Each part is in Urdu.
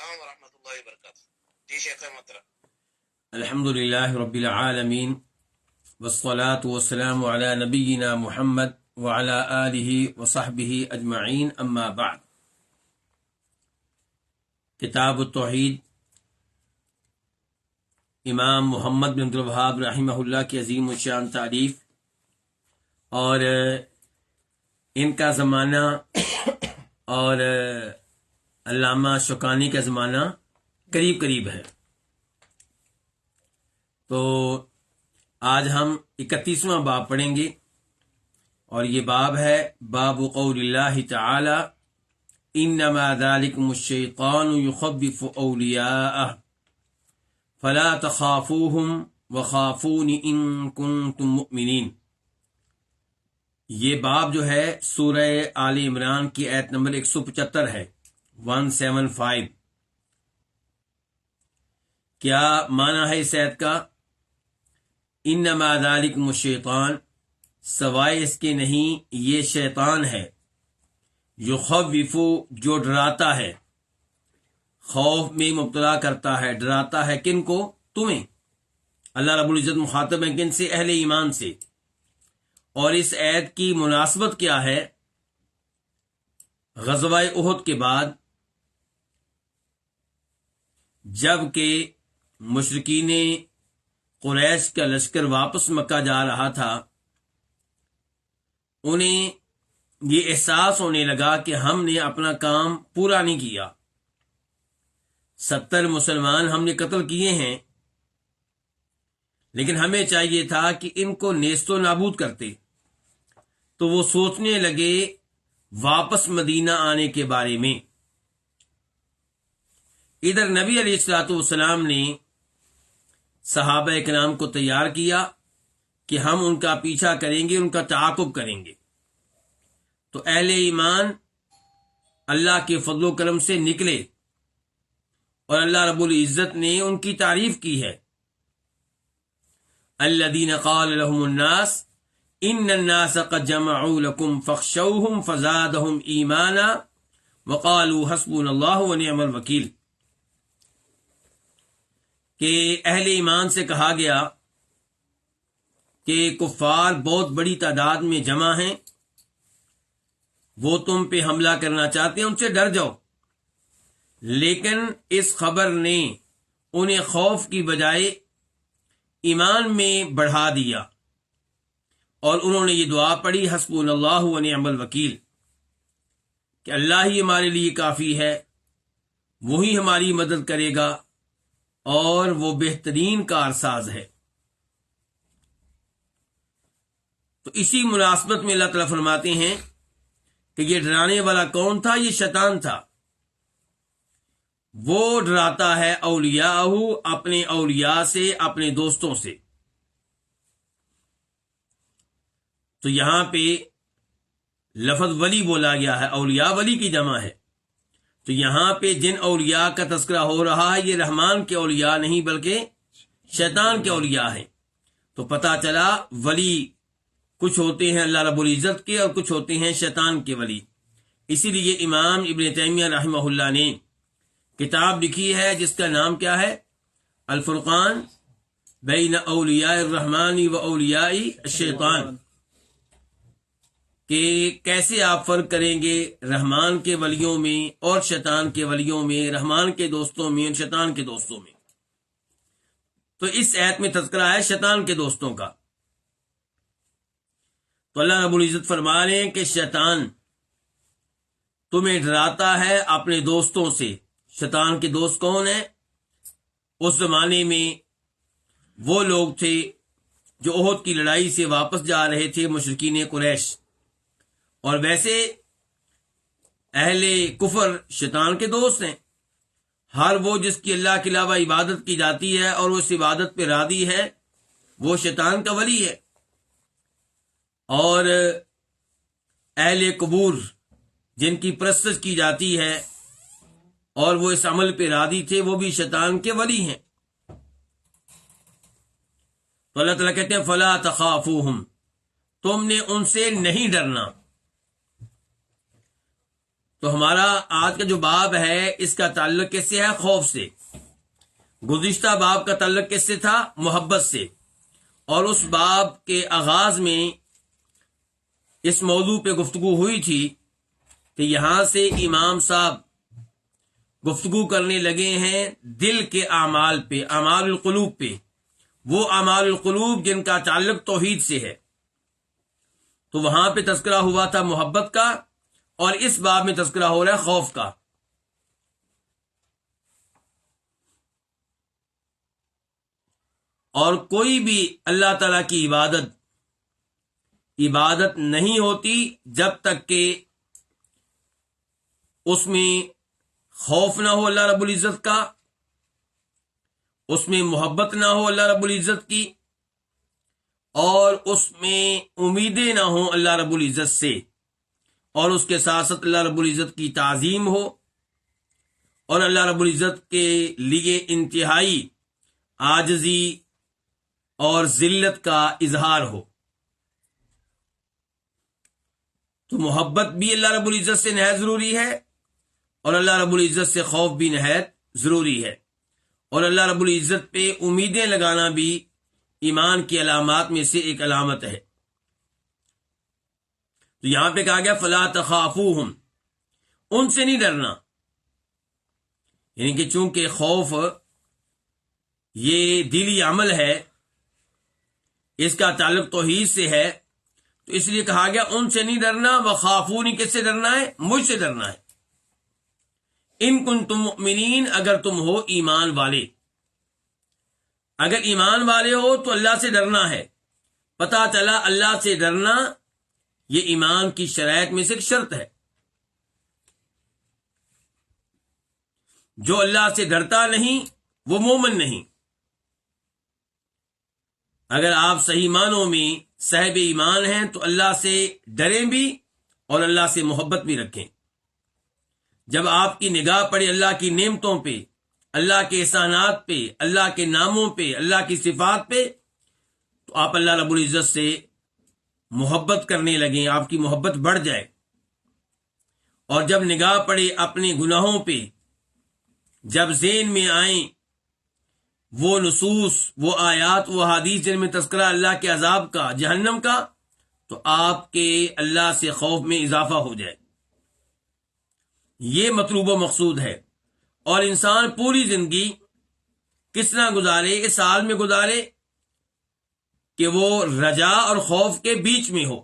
السلام ورحمۃ اللہ وبرکاتہ. جی شیخ محترم. الحمد للہ رب العالمین والصلاة والسلام علی نبینا محمد وعلی آلہ وصحبہ اجمعین، اما بعد. کتاب التوحید امام محمد بن عبد الوہاب رحمہ اللہ کی عظیم الشان تعریف، اور ان کا زمانہ اور علامہ شوکانی کا زمانہ قریب قریب ہے. تو آج ہم 31واں باب پڑھیں گے، اور یہ باب ہے باب قول اللہ تعالی انما ذالکم الشیطان یخوف اولیاءہ فلا تخافوہم وخافون ان کنتم مؤمنین. یہ باب جو ہے سورہ آل عمران کی آیت نمبر 175 ہے، 175. کیا معنی ہے اس آیت کا؟ انما ذالکم الشیطان، سوائے اس کے نہیں یہ شیطان ہے، یخوف جو ڈراتا ہے، خوف میں مبتلا کرتا ہے، ڈراتا ہے کن کو؟ تمہیں. اللہ رب العزت مخاطب ہے کن سے؟ اہل ایمان سے. اور اس آیت کی مناسبت کیا ہے؟ غزوہ احد کے بعد جب کہ مشرکین قریش کا لشکر واپس مکہ جا رہا تھا، انہیں یہ احساس ہونے لگا کہ ہم نے اپنا کام پورا نہیں کیا. 70 مسلمان ہم نے قتل کیے ہیں، لیکن ہمیں چاہیے تھا کہ ان کو نیست و نابود کرتے. تو وہ سوچنے لگے واپس مدینہ آنے کے بارے میں. ادھر نبی علیہ الصلوۃ والسلام نے صحابہ کرام کو تیار کیا کہ ہم ان کا پیچھا کریں گے، ان کا تعاقب کریں گے. تو اہل ایمان اللہ کے فضل و کرم سے نکلے، اور اللہ رب العزت نے ان کی تعریف کی ہے. الذین قال لهم الناس ان الناس قد جمعوا لكم فاخشوهم فزادهم ایمانا وقالوا حسبنا اللہ ونعم الوکیل. کہ اہل ایمان سے کہا گیا کہ کفار بہت بڑی تعداد میں جمع ہیں، وہ تم پہ حملہ کرنا چاہتے ہیں، ان سے ڈر جاؤ. لیکن اس خبر نے انہیں خوف کی بجائے ایمان میں بڑھا دیا، اور انہوں نے یہ دعا پڑھی حسبنا اللہ ونعم الوکیل، کہ اللہ ہی ہمارے لیے کافی ہے، وہی ہماری مدد کرے گا، اور وہ بہترین کارساز ہے. تو اسی مناسبت میں اللہ تعالیٰ فرماتے ہیں کہ یہ ڈرانے والا کون تھا؟ یہ شیطان تھا. وہ ڈراتا ہے اولیاء، اپنے اولیاء سے، اپنے دوستوں سے. تو یہاں پہ لفظ ولی بولا گیا ہے، اولیاء ولی کی جمع ہے. تو یہاں پہ جن اولیاء کا تذکرہ ہو رہا ہے یہ رحمان کے اولیاء نہیں بلکہ شیطان کے اولیاء ہیں. تو پتہ چلا ولی کچھ ہوتے ہیں اللہ رب العزت کے، اور کچھ ہوتے ہیں شیطان کے ولی. اسی لیے امام ابن تیمیہ رحمہ اللہ نے کتاب لکھی ہے جس کا نام کیا ہے؟ الفرقان بین اولیاء الرحمن و اولیاء الشیطان، کہ کیسے آپ فرق کریں گے رحمان کے ولیوں میں اور شیطان کے ولیوں میں، رحمان کے دوستوں میں اور شیطان کے دوستوں میں. تو اس آیت میں تذکرہ ہے شیطان کے دوستوں کا. تو اللہ رب العزت فرما رہے ہیں کہ شیطان تمہیں ڈراتا ہے اپنے دوستوں سے. شیطان کے دوست کون ہیں؟ اس زمانے میں وہ لوگ تھے جو احد کی لڑائی سے واپس جا رہے تھے، مشرکین قریش. اور ویسے اہل کفر شیطان کے دوست ہیں. ہر وہ جس کی اللہ کے علاوہ عبادت کی جاتی ہے اور اس عبادت پہ راضی ہے، وہ شیطان کا ولی ہے. اور اہل قبور جن کی پرستش کی جاتی ہے اور وہ اس عمل پہ راضی تھے، وہ بھی شیطان کے ولی ہیں. تو اللہ تعالیٰ کہتے ہیں فلا تخافوہم، تم نے ان سے نہیں ڈرنا. تو ہمارا آج کا جو باب ہے اس کا تعلق کس سے ہے؟ خوف سے۔ گزشتہ باب کا تعلق کس سے تھا؟ محبت سے۔ اور اس باب کے آغاز میں اس موضوع پہ گفتگو ہوئی تھی کہ یہاں سے امام صاحب گفتگو کرنے لگے ہیں دل کے اعمال پہ، اعمال القلوب پہ، وہ اعمال القلوب جن کا تعلق توحید سے ہے۔ تو وہاں پہ تذکرہ ہوا تھا محبت کا، اور اس باب میں تذکرہ ہو رہا ہے خوف کا۔ اور کوئی بھی اللہ تعالی کی عبادت نہیں ہوتی جب تک کہ اس میں خوف نہ ہو اللہ رب العزت کا، اس میں محبت نہ ہو اللہ رب العزت کی، اور اس میں امیدیں نہ ہوں اللہ رب العزت سے، اور اس کے ساتھ ساتھ اللہ رب العزت کی تعظیم ہو، اور اللہ رب العزت کے لیے انتہائی عاجزی اور ذلت کا اظہار ہو۔ تو محبت بھی اللہ رب العزت سے نہایت ضروری ہے، اور اللہ رب العزت سے خوف بھی نہایت ضروری ہے، اور اللہ رب العزت پہ امیدیں لگانا بھی ایمان کی علامات میں سے ایک علامت ہے۔ تو یہاں پہ کہا گیا فلا تخافوہم، ان سے نہیں ڈرنا، یعنی کہ چونکہ خوف یہ دلی عمل ہے، اس کا تعلق توحید سے ہے، تو اس لیے کہا گیا ان سے نہیں ڈرنا۔ وخافونی، کس سے ڈرنا ہے؟ مجھ سے ڈرنا ہے۔ ان کنتم مؤمنین، اگر تم ہو ایمان والے، اگر ایمان والے ہو تو اللہ سے ڈرنا ہے۔ پتہ چلا اللہ سے ڈرنا یہ ایمان کی شرائط میں سے ایک شرط ہے۔ جو اللہ سے ڈرتا نہیں وہ مومن نہیں۔ اگر آپ صحیح معنوں میں صاحب ایمان ہیں تو اللہ سے ڈریں بھی اور اللہ سے محبت بھی رکھیں۔ جب آپ کی نگاہ پڑے اللہ کی نعمتوں پہ، اللہ کے احسانات پہ، اللہ کے ناموں پہ، اللہ کی صفات پہ، تو آپ اللہ رب العزت سے محبت کرنے لگیں، آپ کی محبت بڑھ جائے۔ اور جب نگاہ پڑے اپنے گناہوں پہ، جب ذہن میں آئیں وہ نصوص، وہ آیات، وہ حدیث جن میں تذکرہ اللہ کے عذاب کا، جہنم کا، تو آپ کے اللہ سے خوف میں اضافہ ہو جائے۔ یہ مطلوب و مقصود ہے۔ اور انسان پوری زندگی کس طرح گزارے، اس حال میں گزارے کہ وہ رجا اور خوف کے بیچ میں ہو۔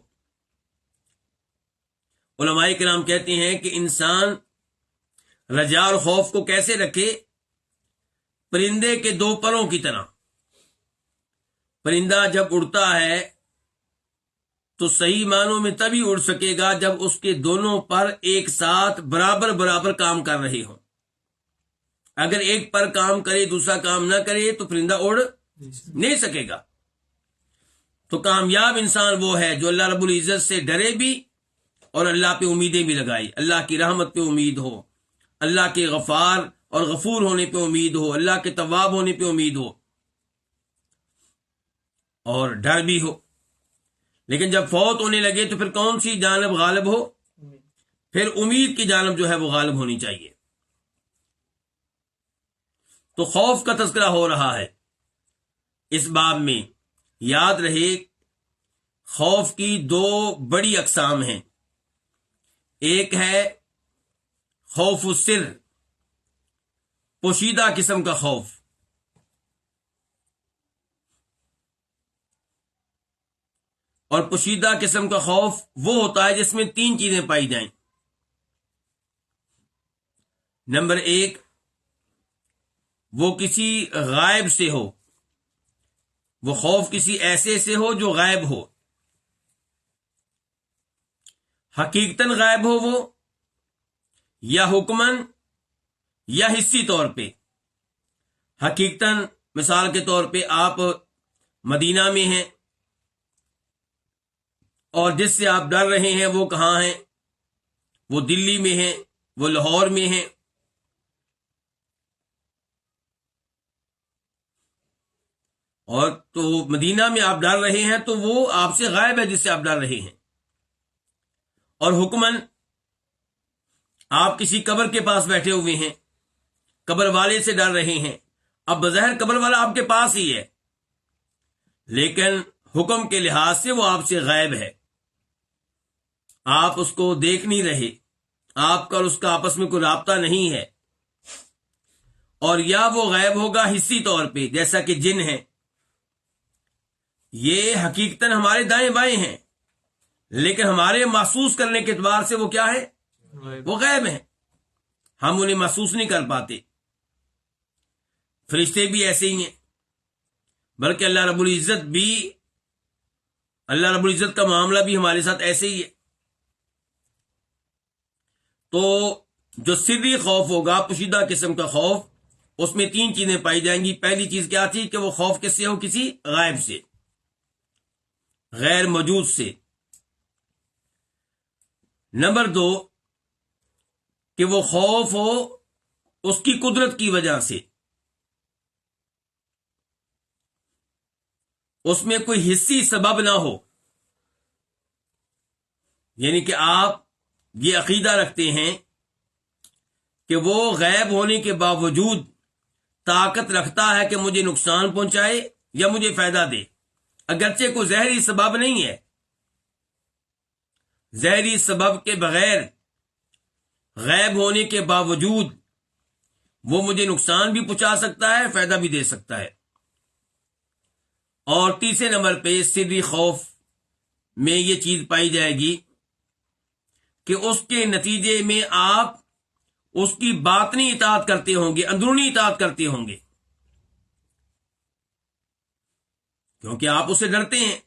علماء کرام کہتے ہیں کہ انسان رجا اور خوف کو کیسے رکھے؟ پرندے کے دو پروں کی طرح۔ پرندہ جب اڑتا ہے تو صحیح معنوں میں تبھی اڑ سکے گا جب اس کے دونوں پر ایک ساتھ برابر کام کر رہے ہوں۔ اگر ایک پر کام کرے دوسرا کام نہ کرے تو پرندہ اڑ نہیں سکے گا۔ تو کامیاب انسان وہ ہے جو اللہ رب العزت سے ڈرے بھی اور اللہ پہ امیدیں بھی لگائی، اللہ کی رحمت پہ امید ہو، اللہ کے غفار اور غفور ہونے پہ امید ہو، اللہ کے تواب ہونے پہ امید ہو، اور ڈر بھی ہو۔ لیکن جب فوت ہونے لگے تو پھر کون سی جانب غالب ہو؟ پھر امید کی جانب جو ہے وہ غالب ہونی چاہیے۔ تو خوف کا تذکرہ ہو رہا ہے اس باب میں۔ یاد رہے خوف کی دو بڑی اقسام ہیں۔ ایک ہے خوف السر، پوشیدہ قسم کا خوف، اور پوشیدہ قسم کا خوف وہ ہوتا ہے جس میں تین چیزیں پائی جائیں۔ نمبر ایک، وہ کسی غائب سے ہو، وہ خوف کسی ایسے سے ہو جو غائب ہو، حقیقتاً غائب ہو وہ، یا حکماً یا حصی طور پہ۔ حقیقتاً مثال کے طور پہ آپ مدینہ میں ہیں اور جس سے آپ ڈر رہے ہیں وہ کہاں ہیں؟ وہ دلی میں ہیں، وہ لاہور میں ہیں۔ اور تو مدینہ میں آپ ڈر رہے ہیں تو وہ آپ سے غائب ہے جس سے آپ ڈر رہے ہیں۔ اور حکماً آپ کسی قبر کے پاس بیٹھے ہوئے ہیں، قبر والے سے ڈر رہے ہیں، اب بظاہر قبر والا آپ کے پاس ہی ہے، لیکن حکم کے لحاظ سے وہ آپ سے غائب ہے، آپ اس کو دیکھ نہیں رہے، آپ کا اور اس کا آپس میں کوئی رابطہ نہیں ہے، اور یا وہ غائب ہوگا حصی طور پہ، جیسا کہ جن ہے، یہ حقیقتاً ہمارے دائیں بائیں ہیں، لیکن ہمارے محسوس کرنے کے اعتبار سے وہ کیا ہے؟ وہ غائب ہیں، ہم انہیں محسوس نہیں کر پاتے۔ فرشتے بھی ایسے ہی ہیں، بلکہ اللہ رب العزت کا معاملہ بھی ہمارے ساتھ ایسے ہی ہے۔ تو جو سری خوف ہوگا، پوشیدہ قسم کا خوف، اس میں 3 چیزیں پائی جائیں گی۔ پہلی چیز کیا تھی کہ وہ خوف کس سے ہو؟ کسی غائب سے، غیر موجود سے۔ نمبر 2 کہ وہ خوف ہو اس کی قدرت کی وجہ سے، اس میں کوئی حصی سبب نہ ہو، یعنی کہ آپ یہ عقیدہ رکھتے ہیں کہ وہ غائب ہونے کے باوجود طاقت رکھتا ہے کہ مجھے نقصان پہنچائے یا مجھے فائدہ دے، اگرچہ کوئی ظاہری سبب نہیں ہے، ظاہری سبب کے بغیر غائب ہونے کے باوجود وہ مجھے نقصان بھی پہنچا سکتا ہے، فائدہ بھی دے سکتا ہے۔ اور تیسرے نمبر پہ سری خوف میں یہ چیز پائی جائے گی کہ اس کے نتیجے میں آپ اس کی باطنی اطاعت کرتے ہوں گے، اندرونی اطاعت کرتے ہوں گے، کیونکہ آپ اس سے ڈرتے ہیں،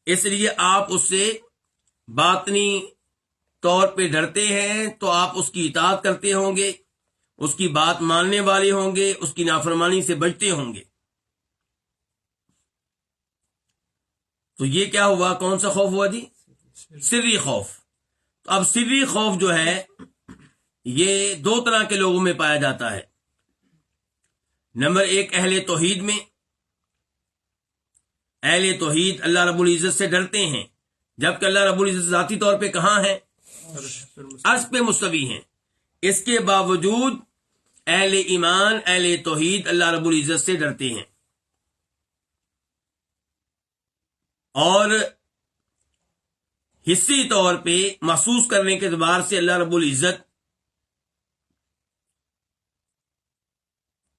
اس لیے آپ اس سے باطنی طور پہ ڈرتے ہیں، تو آپ اس کی اطاعت کرتے ہوں گے، اس کی بات ماننے والے ہوں گے، اس کی نافرمانی سے بچتے ہوں گے۔ تو یہ کیا ہوا؟ کون سا خوف ہوا جی؟ سری خوف۔ تو اب سری خوف جو ہے یہ 2 طرح کے لوگوں میں پایا جاتا ہے۔ نمبر 1 اہل توحید میں، اہل توحید اللہ رب العزت سے ڈرتے ہیں، جبکہ اللہ رب العزت ذاتی طور پہ کہاں ہے؟ عرش پہ مستوی ہیں، اس کے باوجود اہل ایمان، اہل توحید اللہ رب العزت سے ڈرتے ہیں، اور حصی طور پہ محسوس کرنے کے اعتبار سے اللہ رب العزت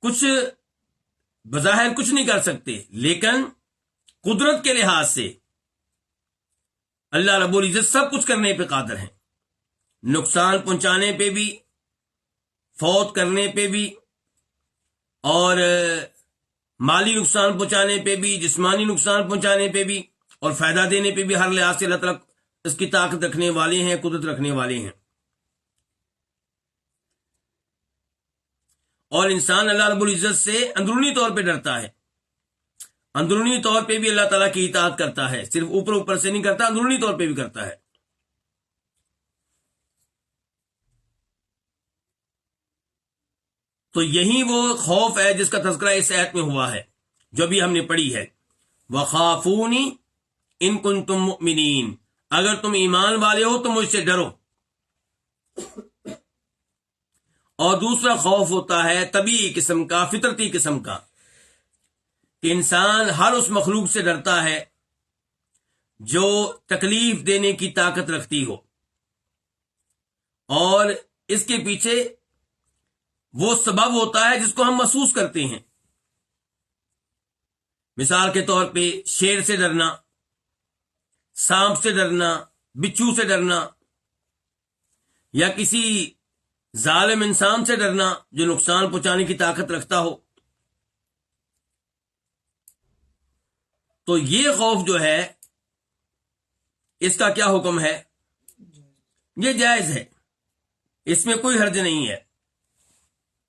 کچھ بظاہر کچھ نہیں کر سکتے، لیکن قدرت کے لحاظ سے اللہ رب العزت سب کچھ کرنے پہ قادر ہیں، نقصان پہنچانے پہ بھی، فوت کرنے پہ بھی، اور مالی نقصان پہنچانے پہ بھی، جسمانی نقصان پہنچانے پہ بھی، اور فائدہ دینے پہ بھی ہر لحاظ سے اللہ تعالیٰ اس کی طاقت رکھنے والے ہیں، قدرت رکھنے والے ہیں۔ اور انسان اللہ رب العزت سے اندرونی طور پہ ڈرتا ہے، اندرونی طور پہ بھی اللہ تعالیٰ کی اطاعت کرتا ہے، صرف اوپر سے نہیں کرتا، اندرونی طور پہ بھی کرتا ہے۔ تو یہی وہ خوف ہے جس کا تذکرہ اس آیت میں ہوا ہے جو بھی ہم نے پڑھی ہے، وَخَافُونِ إِن كُنتُم مُؤْمِنِينَ، اگر تم ایمان والے ہو تو مجھ سے ڈرو۔ اور دوسرا خوف ہوتا ہے طبیعی قسم کا، فطرتی قسم کا، کہ انسان ہر اس مخلوق سے ڈرتا ہے جو تکلیف دینے کی طاقت رکھتی ہو، اور اس کے پیچھے وہ سبب ہوتا ہے جس کو ہم محسوس کرتے ہیں۔ مثال کے طور پہ شیر سے ڈرنا، سانپ سے ڈرنا، بچھو سے ڈرنا، یا کسی ظالم انسان سے ڈرنا جو نقصان پہنچانے کی طاقت رکھتا ہو۔ تو یہ خوف جو ہے اس کا کیا حکم ہے؟ یہ جائز ہے، اس میں کوئی حرج نہیں ہے۔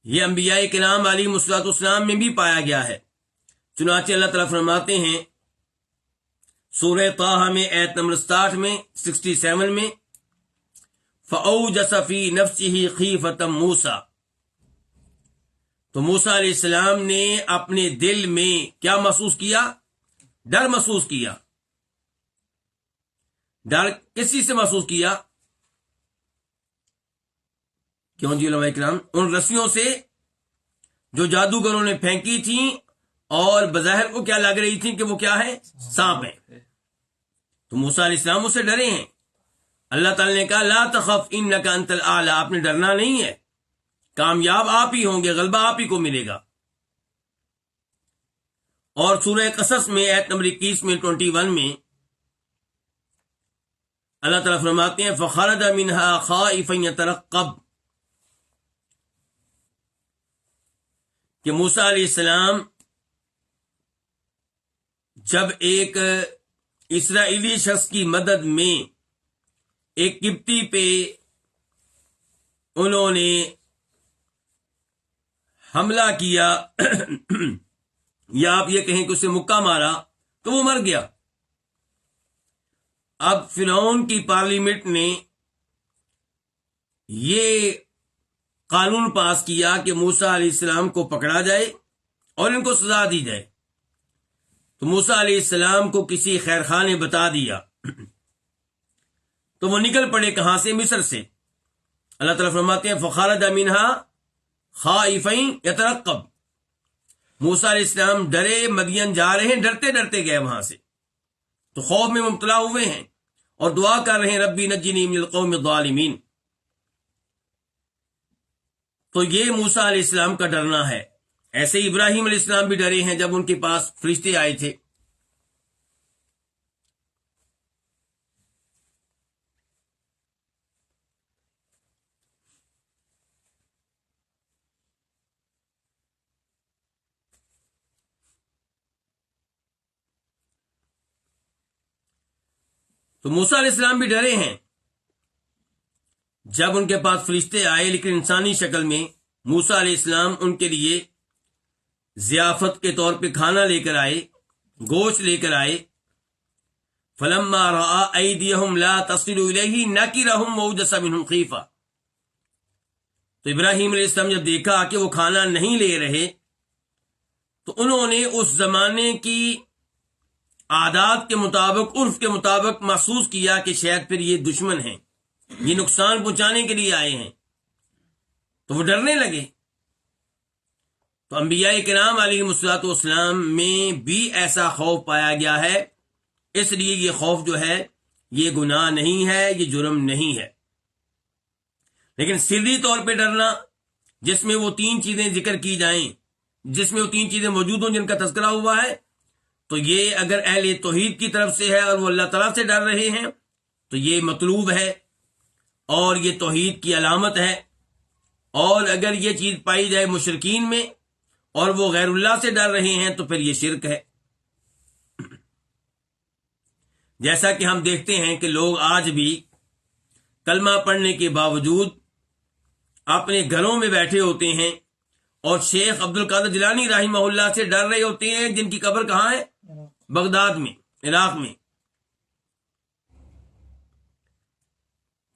یہ انبیاء کرام علیہم الصلوۃ والسلام میں بھی پایا گیا ہے، چنانچہ اللہ تعالیٰ فرماتے ہیں سورہ طٰہٰ میں آیت نمبر 60 میں 67 میں، فَأَوْجَسَ فِي نَفْسِهِ خِیفَةً مُوسیٰ، تو موسیٰ علیہ السلام نے اپنے دل میں کیا محسوس کیا؟ ڈر محسوس کیا۔ ڈر کس چیز سے محسوس کیا؟ کیوں جی علماء کرام؟ ان رسیوں سے جو جادوگروں نے پھینکی تھیں اور بظاہر کو کیا لگ رہی تھی کہ وہ کیا ہے؟ سانپ ہے. تو موسیٰ علیہ السلام اس سے ڈرے ہیں. اللہ تعالی نے کہا لا تخف انک انت الاعلی، آپ نے ڈرنا نہیں ہے، کامیاب آپ ہی ہوں گے، غلبہ آپ ہی کو ملے گا. اور سورہ قصص میں آیت نمبر 21 میں 21 میں اللہ تعالیٰ فرماتے ہیں فخرج منها خائفا يترقب، کہ موسیٰ علیہ السلام جب ایک اسرائیلی شخص کی مدد میں ایک قبطی پہ انہوں نے حملہ کیا یا آپ یہ کہیں کہ اسے مکہ مارا تو وہ مر گیا. اب فرعون کی پارلیمنٹ نے یہ قانون پاس کیا کہ موسیٰ علیہ السلام کو پکڑا جائے اور ان کو سزا دی جائے. تو موسیٰ علیہ السلام کو کسی خیر خواہ نے بتا دیا تو وہ نکل پڑے کہاں سے؟ مصر سے. اللہ تعالیٰ فرماتے ہیں فخرج منها خائفا يترقب، موسیٰ علیہ السلام ڈرے، مدین جا رہے ہیں، ڈرتے ڈرتے گئے وہاں سے، تو خوف میں مبتلا ہوئے ہیں اور دعا کر رہے ہیں ربی نجنی من القوم الظالمین. تو یہ موسیٰ علیہ السلام کا ڈرنا ہے. ایسے ہی ابراہیم علیہ السلام بھی ڈرے ہیں جب ان کے پاس فرشتے آئے تھے. تو موسیٰ علیہ السلام بھی ڈرے ہیں جب ان کے پاس فرشتے آئے، لیکن انسانی شکل میں. موسیٰ علیہ السلام ان کے لیے ضیافت کے طور پہ کھانا لے کر آئے، گوشت لے کر آئے. فلما رأى أيديهم لا تصل إليه نكرهم وأوجس منهم خيفة. تو ابراہیم علیہ السلام جب دیکھا کہ وہ کھانا نہیں لے رہے تو انہوں نے اس زمانے کی عادات کے مطابق، عرف کے مطابق محسوس کیا کہ شاید پھر یہ دشمن ہیں، یہ نقصان پہنچانے کے لیے آئے ہیں، تو وہ ڈرنے لگے. تو انبیاء کرام علیہ الصلوۃ والسلام میں بھی ایسا خوف پایا گیا ہے. اس لیے یہ خوف جو ہے یہ گناہ نہیں ہے، یہ جرم نہیں ہے. لیکن سری طور پہ ڈرنا جس میں وہ تین چیزیں ذکر کی جائیں، جس میں وہ تین چیزیں موجود ہوں جن کا تذکرہ ہوا ہے، تو یہ اگر اہل توحید کی طرف سے ہے اور وہ اللہ تعالیٰ سے ڈر رہے ہیں تو یہ مطلوب ہے اور یہ توحید کی علامت ہے. اور اگر یہ چیز پائی جائے مشرکین میں اور وہ غیر اللہ سے ڈر رہے ہیں تو پھر یہ شرک ہے. جیسا کہ ہم دیکھتے ہیں کہ لوگ آج بھی کلمہ پڑھنے کے باوجود اپنے گھروں میں بیٹھے ہوتے ہیں اور شیخ عبد القادر جیلانی رحمہ اللہ سے ڈر رہے ہوتے ہیں، جن کی قبر کہاں ہے؟ بغداد میں، عراق میں.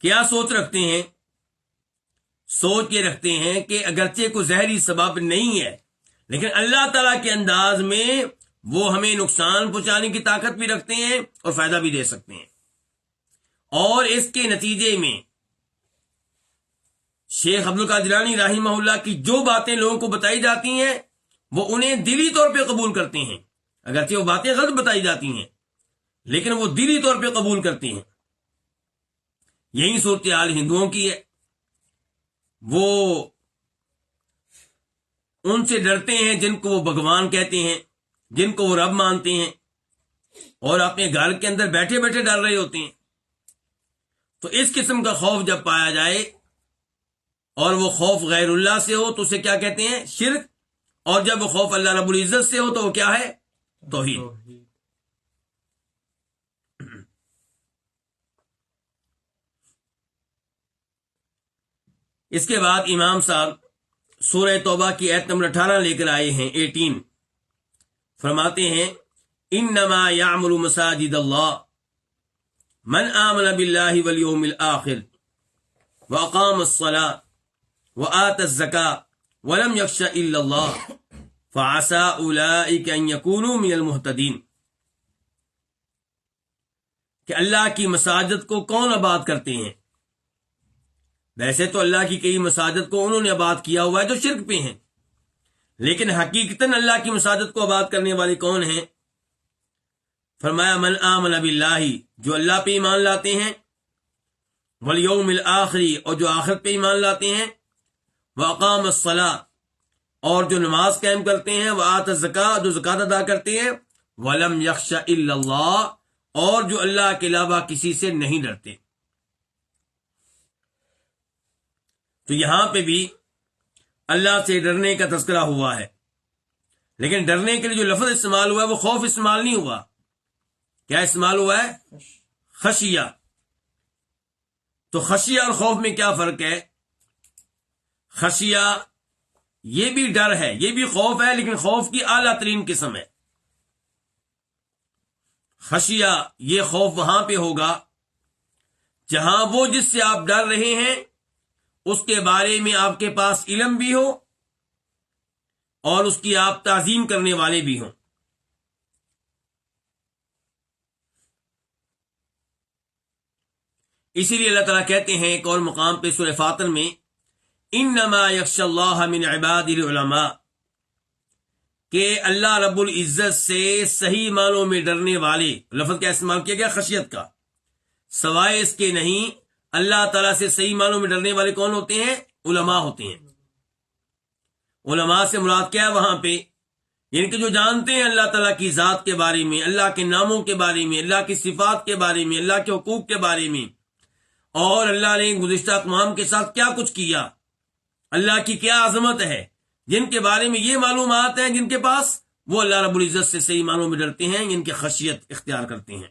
کیا سوچ رکھتے ہیں؟ سوچ یہ رکھتے ہیں کہ اگرچہ کوئی زہری سبب نہیں ہے لیکن اللہ تعالیٰ کے انداز میں وہ ہمیں نقصان پہنچانے کی طاقت بھی رکھتے ہیں اور فائدہ بھی دے سکتے ہیں. اور اس کے نتیجے میں شیخ عبد القادر جیلانی رحمہ اللہ کی جو باتیں لوگوں کو بتائی جاتی ہیں وہ انہیں دلی طور پہ قبول کرتے ہیں، اگرچہ وہ باتیں غلط بتائی جاتی ہیں لیکن وہ دلی طور پہ قبول کرتے ہیں. یہی صورتحال ہندوؤں کی ہے. وہ ان سے ڈرتے ہیں جن کو وہ بھگوان کہتے ہیں، جن کو وہ رب مانتے ہیں، اور اپنے گھر کے اندر بیٹھے بیٹھے ڈر رہے ہوتے ہیں. تو اس قسم کا خوف جب پایا جائے اور وہ خوف غیر اللہ سے ہو تو اسے کیا کہتے ہیں؟ شرک. اور جب وہ خوف اللہ رب العزت سے ہو تو وہ کیا ہے؟ توحید. اس کے بعد امام صاحب سورہ توبہ کی آیت نمبر 18 لے کر آئے ہیں، 18. فرماتے ہیں انما یعمر مساجد اللہ من آمن باللہ والیوم الآخر واقام الصلاۃ وآت الزکاۃ ولم یخش الا اللہ فعسى اولئک ان یکونوا من المہتدین. کہ اللہ کی مساجد کو کون آباد کرتے ہیں؟ ویسے تو اللہ کی کئی مساجد کو انہوں نے آباد کیا ہوا ہے جو شرک پہ ہیں، لیکن حقیقتاً اللہ کی مساجد کو آباد کرنے والے کون ہیں؟ فرمایا من آمن باللہ، جو اللہ پہ ایمان لاتے ہیں، والیوم الآخری، اور جو آخرت پہ ایمان لاتے ہیں، واقام الصلاۃ، اور جو نماز قائم کرتے ہیں، وآت الزکاۃ، جو زکوٰۃ ادا کرتے ہیں، ولم یخش الا اللہ، اور جو اللہ کے علاوہ کسی سے نہیں ڈرتے۔ تو یہاں پہ بھی اللہ سے ڈرنے کا تذکرہ ہوا ہے، لیکن ڈرنے کے لیے جو لفظ استعمال ہوا ہے وہ خوف استعمال نہیں ہوا۔ کیا استعمال ہوا ہے؟ خشیہ۔ تو خشیہ اور خوف میں کیا فرق ہے؟ خشیہ یہ بھی ڈر ہے، یہ بھی خوف ہے، لیکن خوف کی اعلیٰ ترین قسم ہے۔ خشیہ یہ خوف وہاں پہ ہوگا جہاں وہ جس سے آپ ڈر رہے ہیں اس کے بارے میں آپ کے پاس علم بھی ہو اور اس کی آپ تعظیم کرنے والے بھی ہوں۔ اسی لیے اللہ تعالیٰ کہتے ہیں ایک اور مقام پہ سورہ فاطر میں، انما یخشی اللہ من عبادہ العلماء، کہ اللہ رب العزت سے صحیح معنوں میں ڈرنے والے، لفظ کا استعمال کیا گیا خشیت کا، سوائے اس کے نہیں، اللہ تعالیٰ سے صحیح معنوں میں ڈرنے والے کون ہوتے ہیں؟ علماء ہوتے ہیں۔ علماء سے مراد کیا ہے وہاں پہ؟ یعنی کہ جو جانتے ہیں اللہ تعالیٰ کی ذات کے بارے میں، اللہ کے ناموں کے بارے میں، اللہ کی صفات کے بارے میں، اللہ کے حقوق کے بارے میں، اور اللہ نے گزشتہ اقوام کے ساتھ کیا کچھ کیا، اللہ کی کیا عظمت ہے، جن کے بارے میں یہ معلومات ہیں جن کے پاس، وہ اللہ رب العزت سے صحیح معنوں میں ڈرتے ہیں، جن کی خشیت اختیار کرتے ہیں۔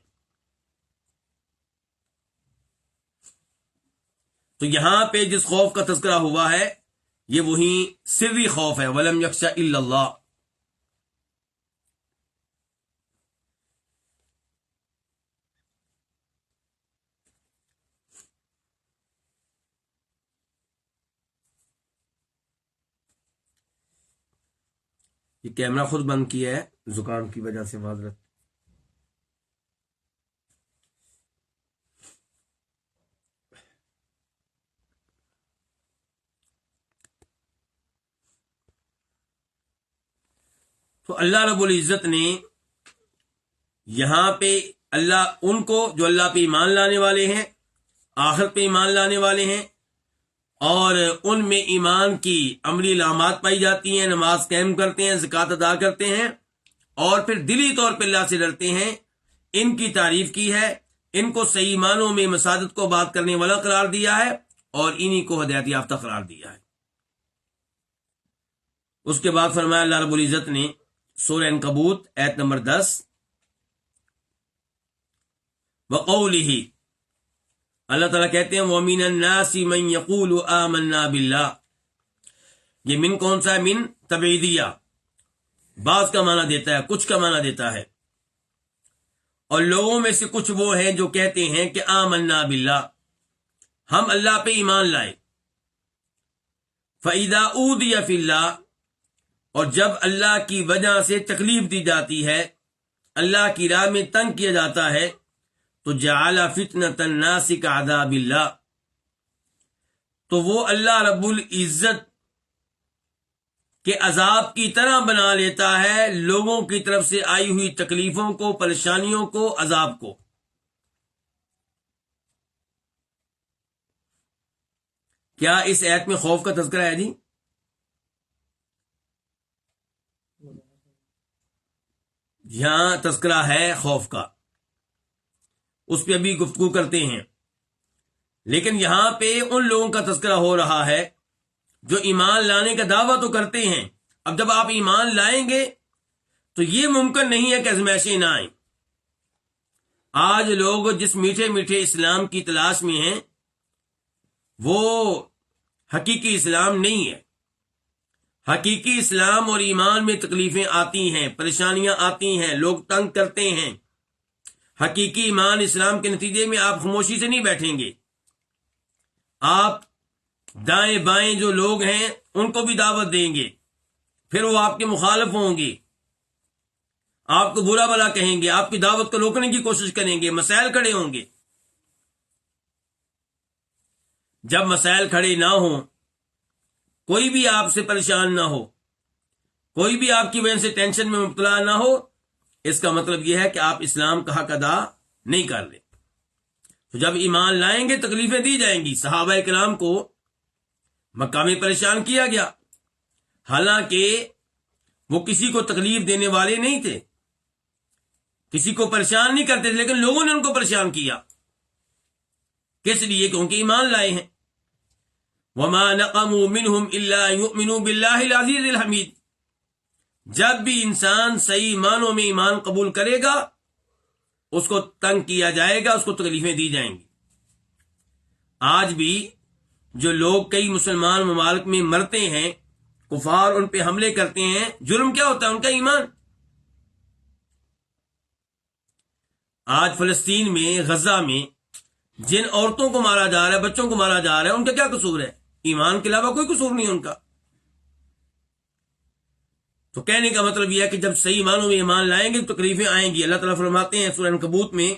تو یہاں پہ جس خوف کا تذکرہ ہوا ہے یہ وہی سری خوف ہے، ولم یخشى الا اللہ۔ یہ کیمرہ خود بند کیا ہے زکام کی وجہ سے، معذرت۔ تو اللہ رب العزت نے یہاں پہ اللہ ان کو جو اللہ پہ ایمان لانے والے ہیں، آخرت پہ ایمان لانے والے ہیں، اور ان میں ایمان کی عملی علامات پائی جاتی ہیں، نماز قائم کرتے ہیں، زکوٰۃ ادا کرتے ہیں، اور پھر دلی طور پہ اللہ سے ڈرتے ہیں، ان کی تعریف کی ہے، ان کو صحیح معنوں میں مساجد کو آباد کرنے والا قرار دیا ہے، اور انہی کو ہدایت یافتہ قرار دیا ہے۔ اس کے بعد فرمایا اللہ رب العزت نے سورہ عنکبوت آیت نمبر 10، وقولہ، اللہ تعالیٰ کہتے ہیں وَمِنَ النَّاسِ مَن يَقُولُ آمَنَّا بِاللَّهِ، یہ من کون سا ہے؟ من تبعیدیہ، بعض کا معنی دیتا ہے، کچھ کا معنی دیتا ہے، اور لوگوں میں سے کچھ وہ ہیں جو کہتے ہیں کہ آمنا باللہ، ہم اللہ پہ ایمان لائے، فَإِذَا أُوذِيَ فِي اللَّهِ، اور جب اللہ کی وجہ سے تکلیف دی جاتی ہے، اللہ کی راہ میں تنگ کیا جاتا ہے، تو جعل فتنة الناس كعذاب اللہ، تو وہ اللہ رب العزت کے عذاب کی طرح بنا لیتا ہے لوگوں کی طرف سے آئی ہوئی تکلیفوں کو، پریشانیوں کو، عذاب کو۔ کیا اس آیت میں خوف کا تذکرہ ہے؟ جی یہاں تذکرہ ہے خوف کا، اس پہ ابھی گفتگو کرتے ہیں، لیکن یہاں پہ ان لوگوں کا تذکرہ ہو رہا ہے جو ایمان لانے کا دعویٰ تو کرتے ہیں۔ اب جب آپ ایمان لائیں گے تو یہ ممکن نہیں ہے کہ ازمائشیں نہ آئیں۔ آج لوگ جس میٹھے میٹھے اسلام کی تلاش میں ہیں وہ حقیقی اسلام نہیں ہے۔ حقیقی اسلام اور ایمان میں تکلیفیں آتی ہیں، پریشانیاں آتی ہیں، لوگ تنگ کرتے ہیں۔ حقیقی ایمان اسلام کے نتیجے میں آپ خاموشی سے نہیں بیٹھیں گے، آپ دائیں بائیں جو لوگ ہیں ان کو بھی دعوت دیں گے، پھر وہ آپ کے مخالف ہوں گے، آپ کو برا بھلا کہیں گے، آپ کی دعوت کو روکنے کی کوشش کریں گے، مسائل کھڑے ہوں گے۔ جب مسائل کھڑے نہ ہوں، کوئی بھی آپ سے پریشان نہ ہو، کوئی بھی آپ کی وجہ سے ٹینشن میں مبتلا نہ ہو، اس کا مطلب یہ ہے کہ آپ اسلام کا حق ادا نہیں کر رہے۔ تو جب ایمان لائیں گے تکلیفیں دی جائیں گی۔ صحابہ کرام کو مکہ میں پریشان کیا گیا، حالانکہ وہ کسی کو تکلیف دینے والے نہیں تھے، کسی کو پریشان نہیں کرتے تھے، لیکن لوگوں نے ان کو پریشان کیا۔ کس لیے؟ کیونکہ ایمان لائے ہیں۔ وما نقموا منهم الا ان يؤمنوا بالله العزيز الحمید۔ جب بھی انسان صحیح معنوں میں ایمان قبول کرے گا، اس کو تنگ کیا جائے گا، اس کو تکلیفیں دی جائیں گی۔ آج بھی جو لوگ کئی مسلمان ممالک میں مرتے ہیں، کفار ان پہ حملے کرتے ہیں، جرم کیا ہوتا ہے؟ ان کا ایمان۔ آج فلسطین میں، غزہ میں جن عورتوں کو مارا جا رہا ہے، بچوں کو مارا جا رہا ہے، ان کا کیا قصور ہے؟ ایمان کے علاوہ کوئی قصور نہیں ان کا۔ تو کہنے کا مطلب یہ ہے کہ جب صحیح معنوں میں ایمان لائیں گے تو تکلیفیں آئیں گی۔ اللہ تعالیٰ فرماتے ہیں سورہ عنکبوت میں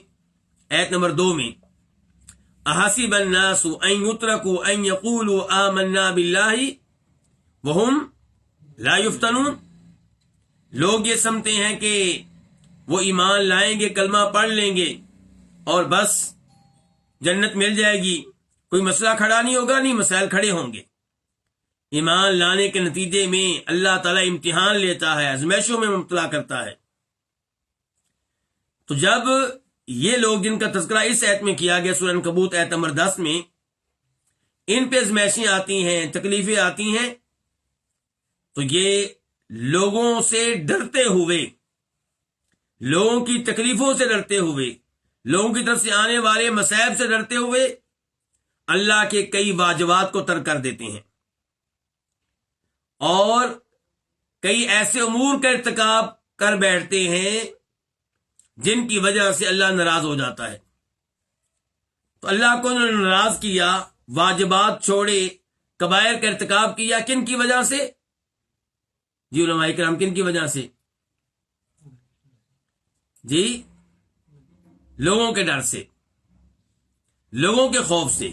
آیت نمبر 2 میں، احسب الناس ان يتركوا ان يقولوا آمنا بالله وهم لا يفتنون۔ لوگ یہ سمجھتے ہیں کہ وہ ایمان لائیں گے، کلمہ پڑھ لیں گے اور بس جنت مل جائے گی، کوئی مسئلہ کھڑا نہیں ہوگا۔ نہیں، مسائل کھڑے ہوں گے۔ ایمان لانے کے نتیجے میں اللہ تعالیٰ امتحان لیتا ہے، آزمائشوں میں مبتلا کرتا ہے۔ تو جب یہ لوگ جن کا تذکرہ اس آیت میں کیا گیا، سورہ عنکبوت آیت نمبر 10 میں، ان پہ آزمائشیں آتی ہیں، تکلیفیں آتی ہیں، تو یہ لوگوں سے ڈرتے ہوئے، لوگوں کی تکلیفوں سے ڈرتے ہوئے، لوگوں کی طرف سے آنے والے مصائب سے ڈرتے ہوئے اللہ کے کئی واجبات کو ترک کر دیتے ہیں اور کئی ایسے امور کا ارتکاب کر بیٹھتے ہیں جن کی وجہ سے اللہ ناراض ہو جاتا ہے۔ تو اللہ کو انہوں نے ناراض کیا، واجبات چھوڑے، کبائر کا ارتکاب کیا، کن کی وجہ سے؟ جی علماء کرام، کن کی وجہ سے؟ جی لوگوں کے ڈر سے، لوگوں کے خوف سے۔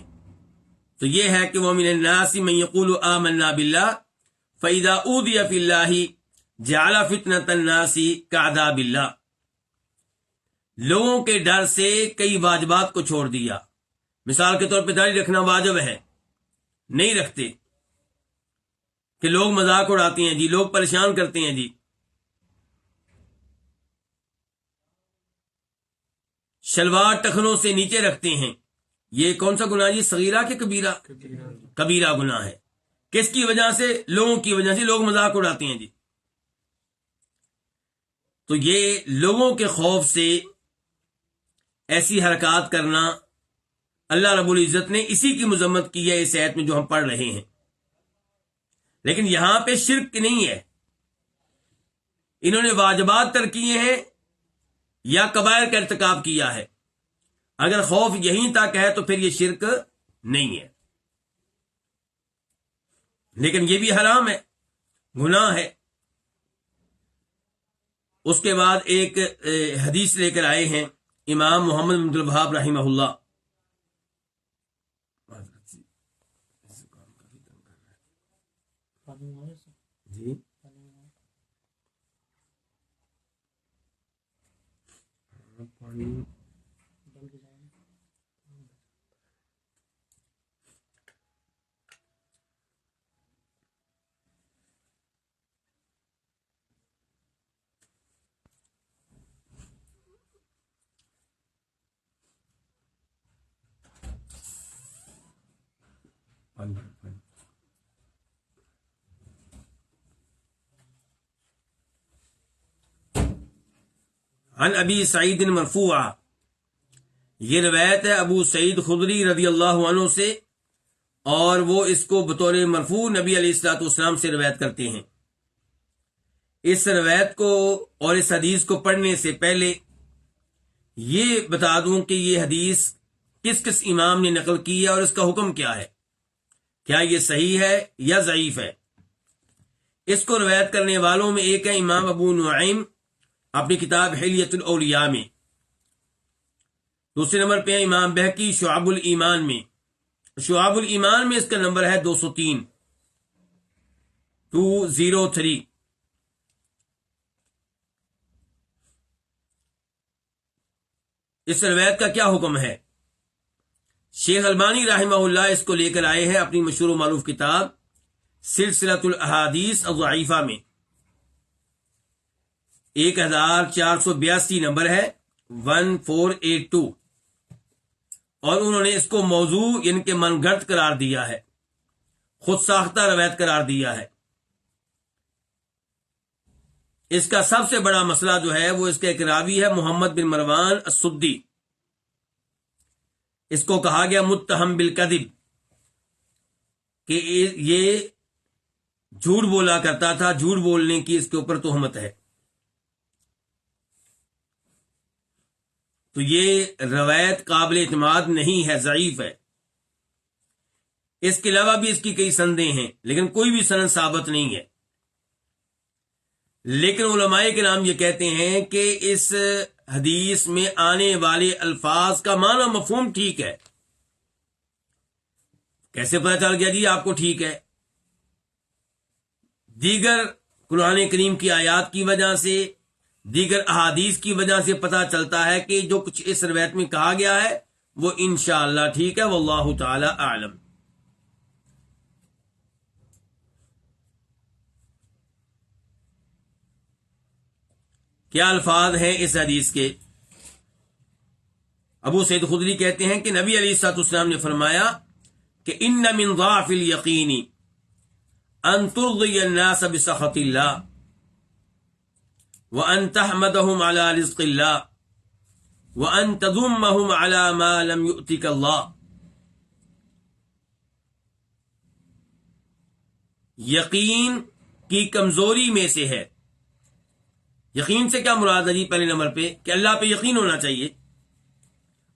تو یہ ہے کہ وَمِنَ النَّاسِ مَن يَقُولُ آمَنَّا بِاللَّهِ فَإِذَا أُوذِيَ فِي اللَّهِ جَعَلَ فِتْنَةَ النَّاسِ كَعَذَابِ اللَّهِ۔ لوگوں کے ڈر سے کئی واجبات کو چھوڑ دیا۔ مثال کے طور پہ داڑھی رکھنا واجب ہے، نہیں رکھتے، کہ لوگ مذاق اڑاتے ہیں، جی لوگ پریشان کرتے ہیں، جی شلوار ٹخنوں سے نیچے رکھتے ہیں۔ یہ کون سا گناہ جی؟ صغیرہ کہ کبیرہ؟ کبیرہ گناہ ہے۔ کس کی وجہ سے؟ لوگوں کی وجہ سے، لوگ مذاق اڑاتے ہیں، جی۔ تو یہ لوگوں کے خوف سے ایسی حرکات کرنا، اللہ رب العزت نے اسی کی مذمت کی ہے اس آیت میں جو ہم پڑھ رہے ہیں۔ لیکن یہاں پہ شرک نہیں ہے، انہوں نے واجبات ترک کیے ہیں یا کبائر کا ارتکاب کیا ہے۔ اگر خوف یہیں تک ہے تو پھر یہ شرک نہیں ہے، لیکن یہ بھی حرام ہے، گناہ ہے۔ اس کے بعد ایک حدیث لے کر آئے ہیں امام محمد بن عبد الوہاب رحمہ اللہ۔ جی عن ابی سعید مرفوعا، یہ روایت ہے ابو سعید خدری رضی اللہ عنہ سے، اور وہ اس کو بطور مرفوع نبی علیہ الصلوۃ والسلام سے روایت کرتے ہیں۔ اس روایت کو اور اس حدیث کو پڑھنے سے پہلے یہ بتا دوں کہ یہ حدیث کس کس امام نے نقل کی ہے اور اس کا حکم کیا ہے، کیا یہ صحیح ہے یا ضعیف ہے۔ اس کو روایت کرنے والوں میں ایک ہے امام ابو نعیم اپنی کتاب حلیۃ الاولیاء میں، دوسرے نمبر پہ امام بہقی شعب الایمان میں، شعاب الایمان میں اس کا نمبر ہے 203 203۔ اس روایت کا کیا حکم ہے؟ شیخ البانی رحمہ اللہ اس کو لے کر آئے ہیں اپنی مشہور و معروف کتاب سلسلۃ الاحادیث الضعیفہ میں، 1482 نمبر ہے 1482، اور انہوں نے اس کو موضوع یعنی کہ من گھڑت قرار دیا ہے، خود ساختہ روایت قرار دیا ہے۔ اس کا سب سے بڑا مسئلہ جو ہے وہ اس کا ایک راوی ہے محمد بن مروان السدی، اس کو کہا گیا متہم بالکذب کہ یہ جھوٹ بولا کرتا تھا، جھوٹ بولنے کی اس کے اوپر تہمت ہے۔ تو یہ روایت قابل اعتماد نہیں ہے، ضعیف ہے۔ اس کے علاوہ بھی اس کی کئی سندیں ہیں لیکن کوئی بھی سند ثابت نہیں ہے۔ لیکن علماء کرام یہ کہتے ہیں کہ اس حدیث میں آنے والے الفاظ کا معنی مفہوم ٹھیک ہے۔ کیسے پتہ چل گیا جی آپ کو ٹھیک ہے؟ دیگر قرآن کریم کی آیات کی وجہ سے، دیگر احادیث کی وجہ سے پتہ چلتا ہے کہ جو کچھ اس روایت میں کہا گیا ہے وہ انشاءاللہ ٹھیک ہے، واللہ تعالی اعلم۔ کیا الفاظ ہیں اس حدیث کے؟ ابو سعید خدری کہتے ہیں کہ نبی علیہ الصلوۃ والسلام نے فرمایا کہ ان من ضعف الیقین ان ترضی الناس بسخط اللہ وان تحمدهم على رزق اللہ وان تذمهم على ما لم يؤتك اللہ۔ یقین کی کمزوری میں سے ہے۔ یقین سے کیا مراد ہے جی؟ پہلے نمبر پہ کہ اللہ پہ یقین ہونا چاہیے،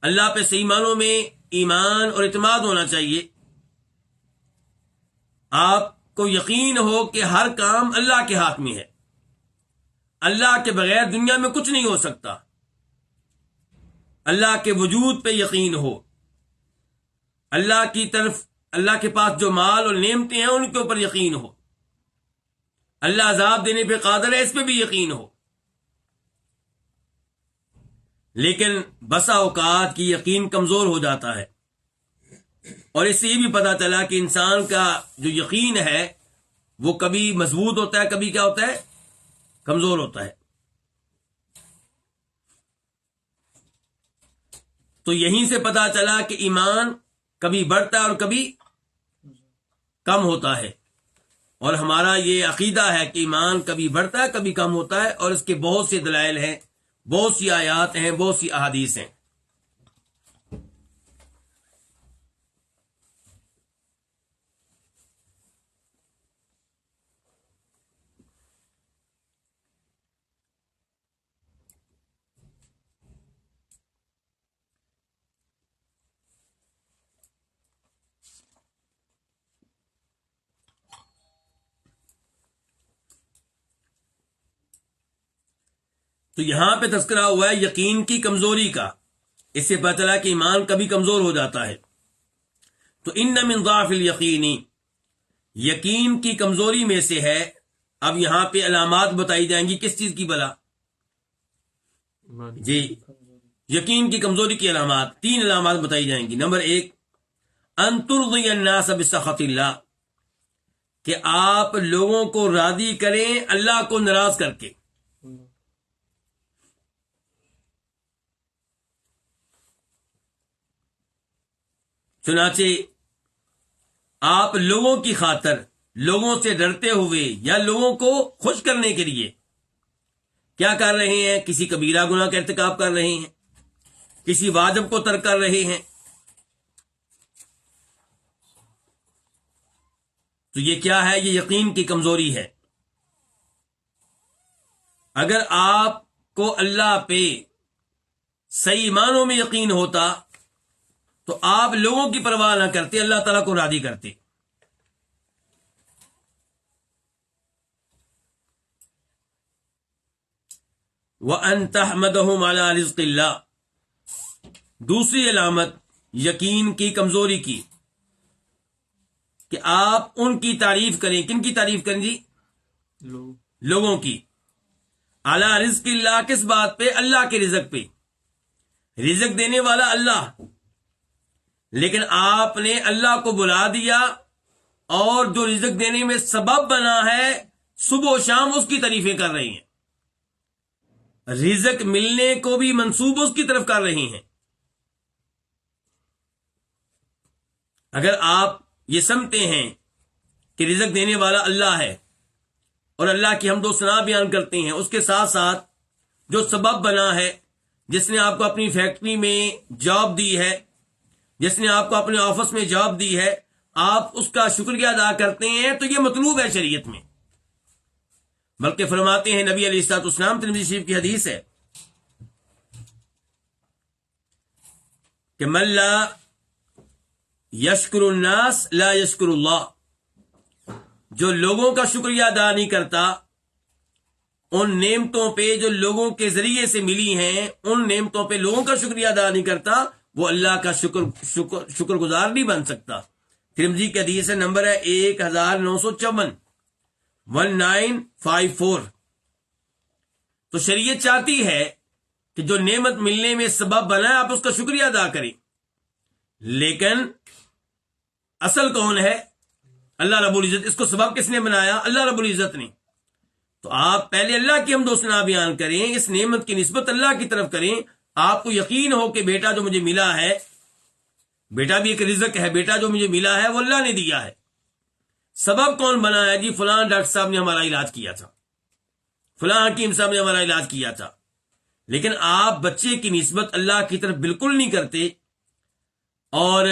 اللہ پہ صحیح معنوں میں ایمان اور اعتماد ہونا چاہیے۔ آپ کو یقین ہو کہ ہر کام اللہ کے ہاتھ میں ہے، اللہ کے بغیر دنیا میں کچھ نہیں ہو سکتا، اللہ کے وجود پہ یقین ہو، اللہ کی طرف، اللہ کے پاس جو مال اور نعمتیں ہیں ان کے اوپر یقین ہو، اللہ عذاب دینے پہ قادر ہے اس پہ بھی یقین ہو۔ لیکن بسا اوقات کی یقین کمزور ہو جاتا ہے، اور اس سے یہ بھی پتا چلا کہ انسان کا جو یقین ہے وہ کبھی مضبوط ہوتا ہے، کبھی کیا ہوتا ہے؟ کمزور ہوتا ہے۔ تو یہیں سے پتا چلا کہ ایمان کبھی بڑھتا ہے اور کبھی کم ہوتا ہے، اور ہمارا یہ عقیدہ ہے کہ ایمان کبھی بڑھتا ہے کبھی کم ہوتا ہے، اور اس کے بہت سے دلائل ہیں، بہت سی آیات ہیں، بہت سی احادیث ہیں۔ تو یہاں پہ تذکرہ ہوا ہے یقین کی کمزوری کا، اس سے پتہ چلا کہ ایمان کبھی کمزور ہو جاتا ہے۔ تو ان من ضعف الیقین، یقین کی کمزوری میں سے ہے۔ اب یہاں پہ علامات بتائی جائیں گی، کس چیز کی بلا؟ جی، یقین کی کمزوری کی علامات، 3 علامات بتائی جائیں گی۔ نمبر 1، ان ترضی الناس بسخط اللہ، کہ آپ لوگوں کو راضی کریں اللہ کو ناراض کر کے۔ چنانچہ آپ لوگوں کی خاطر، لوگوں سے ڈرتے ہوئے یا لوگوں کو خوش کرنے کے لیے کیا کر رہے ہیں؟ کسی کبیرہ گناہ کا ارتکاب کر رہے ہیں، کسی واجب کو ترک کر رہے ہیں۔ تو یہ کیا ہے؟ یہ یقین کی کمزوری ہے۔ اگر آپ کو اللہ پہ صحیح معنوں میں یقین ہوتا تو آپ لوگوں کی پرواہ نہ کرتے، اللہ تعالیٰ کو راضی کرتے۔ وَأَن تَحْمَدَهُمْ عَلَى رِزْقِ، اللہ دوسری علامت یقین کی کمزوری کی، کہ آپ ان کی تعریف کریں. کن کی تعریف کریں جی؟ لوگوں کی. اعلی رزق اللہ، کس بات پہ؟ اللہ کے رزق پہ. رزق دینے والا اللہ، لیکن آپ نے اللہ کو بلا دیا اور جو رزق دینے میں سبب بنا ہے صبح و شام اس کی تعریفیں کر رہی ہیں. رزق ملنے کو بھی منسوب اس کی طرف کر رہی ہیں. اگر آپ یہ سمجھتے ہیں کہ رزق دینے والا اللہ ہے اور اللہ کی حمد و ثنا بیان کرتے ہیں، اس کے ساتھ ساتھ جو سبب بنا ہے، جس نے آپ کو اپنی فیکٹری میں جاب دی ہے، جس نے آپ کو اپنے آفس میں جاب دی ہے، آپ اس کا شکریہ ادا کرتے ہیں، تو یہ مطلوب ہے شریعت میں. بلکہ فرماتے ہیں نبی علیہ الصلوۃ والسلام، ترمذی شریف کی حدیث ہے کہ من لا یشکر الناس لا یشکر اللہ. جو لوگوں کا شکریہ ادا نہیں کرتا، ان نعمتوں پہ جو لوگوں کے ذریعے سے ملی ہیں، ان نعمتوں پہ لوگوں کا شکریہ ادا نہیں کرتا، وہ اللہ کا شکر گزار نہیں بن سکتا. ترمذی کی حدیث ہے، نمبر ہے 1954 1954. تو شریعت چاہتی ہے کہ جو نعمت ملنے میں سبب بنا ہے آپ اس کا شکریہ ادا کریں. لیکن اصل کون ہے؟ اللہ رب العزت. اس کو سبب کس نے بنایا؟ اللہ رب العزت نے. تو آپ پہلے اللہ کی حمد و ثنا بیان کریں، اس نعمت کی نسبت اللہ کی طرف کریں. آپ کو یقین ہو کہ بیٹا جو مجھے ملا ہے، بیٹا بھی ایک رزق ہے، بیٹا جو مجھے ملا ہے وہ اللہ نے دیا ہے. سبب کون بنا ہے؟ جی فلاں ڈاکٹر صاحب نے ہمارا علاج کیا تھا، فلاں حکیم صاحب نے ہمارا علاج کیا تھا. لیکن آپ بچے کی نسبت اللہ کی طرف بالکل نہیں کرتے اور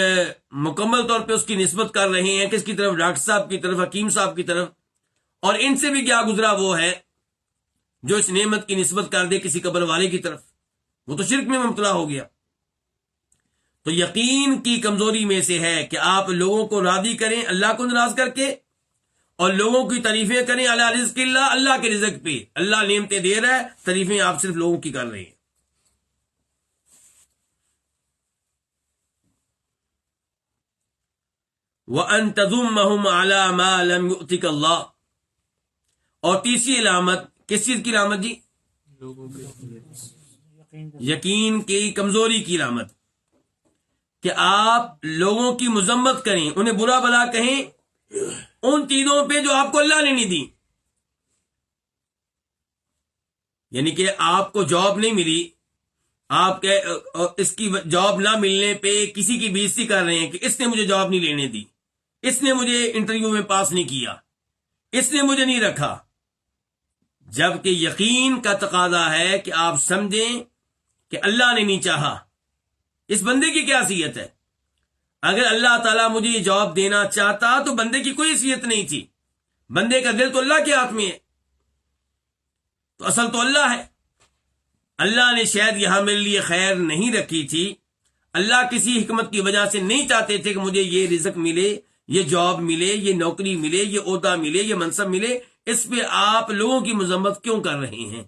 مکمل طور پہ اس کی نسبت کر رہے ہیں کس کی طرف؟ ڈاکٹر صاحب کی طرف، حکیم صاحب کی طرف. اور ان سے بھی کیا گزرا وہ ہے جو اس نعمت کی نسبت کر دے کسی قبر والے کی طرف. وہ تو شرک میں مبتلا ہو گیا. تو یقین کی کمزوری میں سے ہے کہ آپ لوگوں کو راضی کریں اللہ کو ناراض کر کے، اور لوگوں کی تعریفیں کریں اعلی رزق اللہ، اللہ کے رزق پہ. اللہ نعمتیں دے رہا ہے، تعریفیں آپ صرف لوگوں کی کر رہے ہیں. وَأَن تَذُمَّهُمْ عَلَى مَا لَمْ يُؤْتِكَ اللَّهُ. اور تیسری علامت کس چیز کی علامت جی؟ یقین کی کمزوری کی علامت، کہ آپ لوگوں کی مذمت کریں، انہیں برا بھلا کہیں ان چیزوں پہ جو آپ کو اللہ نے نہیں دی. یعنی کہ آپ کو جاب نہیں ملی، آپ کے اس کی جاب نہ ملنے پہ کسی کی بے عزتی کر رہے ہیں کہ اس نے مجھے جاب نہیں لینے دی، اس نے مجھے انٹرویو میں پاس نہیں کیا، اس نے مجھے نہیں رکھا. جبکہ یقین کا تقاضا ہے کہ آپ سمجھیں کہ اللہ نے نہیں چاہا. اس بندے کی کیا حیثیت ہے؟ اگر اللہ تعالیٰ مجھے یہ جاب دینا چاہتا تو بندے کی کوئی حیثیت نہیں تھی. بندے کا دل تو اللہ کے ہاتھ میں ہے، تو اصل تو اللہ ہے. اللہ نے شاید یہاں میرے لیے خیر نہیں رکھی تھی. اللہ کسی حکمت کی وجہ سے نہیں چاہتے تھے کہ مجھے یہ رزق ملے، یہ جاب ملے، یہ نوکری ملے، یہ عہدہ ملے، یہ منصب ملے. اس پہ آپ لوگوں کی مذمت کیوں کر رہے ہیں؟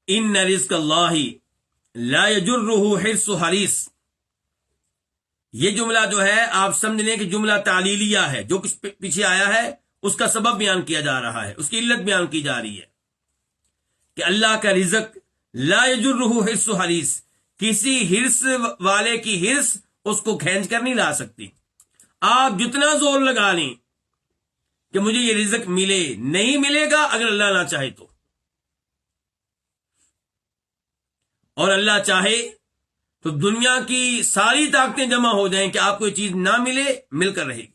ان رزق اللہ لا یجرہ حرص حریص. یہ جملہ جو ہے آپ سمجھ لیں کہ جملہ تعلیلیہ ہے. جو کچھ پیچھے آیا ہے اس کا سبب بیان کیا جا رہا ہے، اس کی علت بیان کی جا رہی ہے کہ اللہ کا رزق لا یجرہ حرص حریص، کسی حرص والے کی حرص اس کو کھینچ کر نہیں لا سکتی. آپ جتنا زور لگا لیں کہ مجھے یہ رزق ملے، نہیں ملے گا اگر اللہ نہ چاہے تو. اور اللہ چاہے تو دنیا کی ساری طاقتیں جمع ہو جائیں کہ آپ کو یہ چیز نہ ملے، مل کر رہے گی.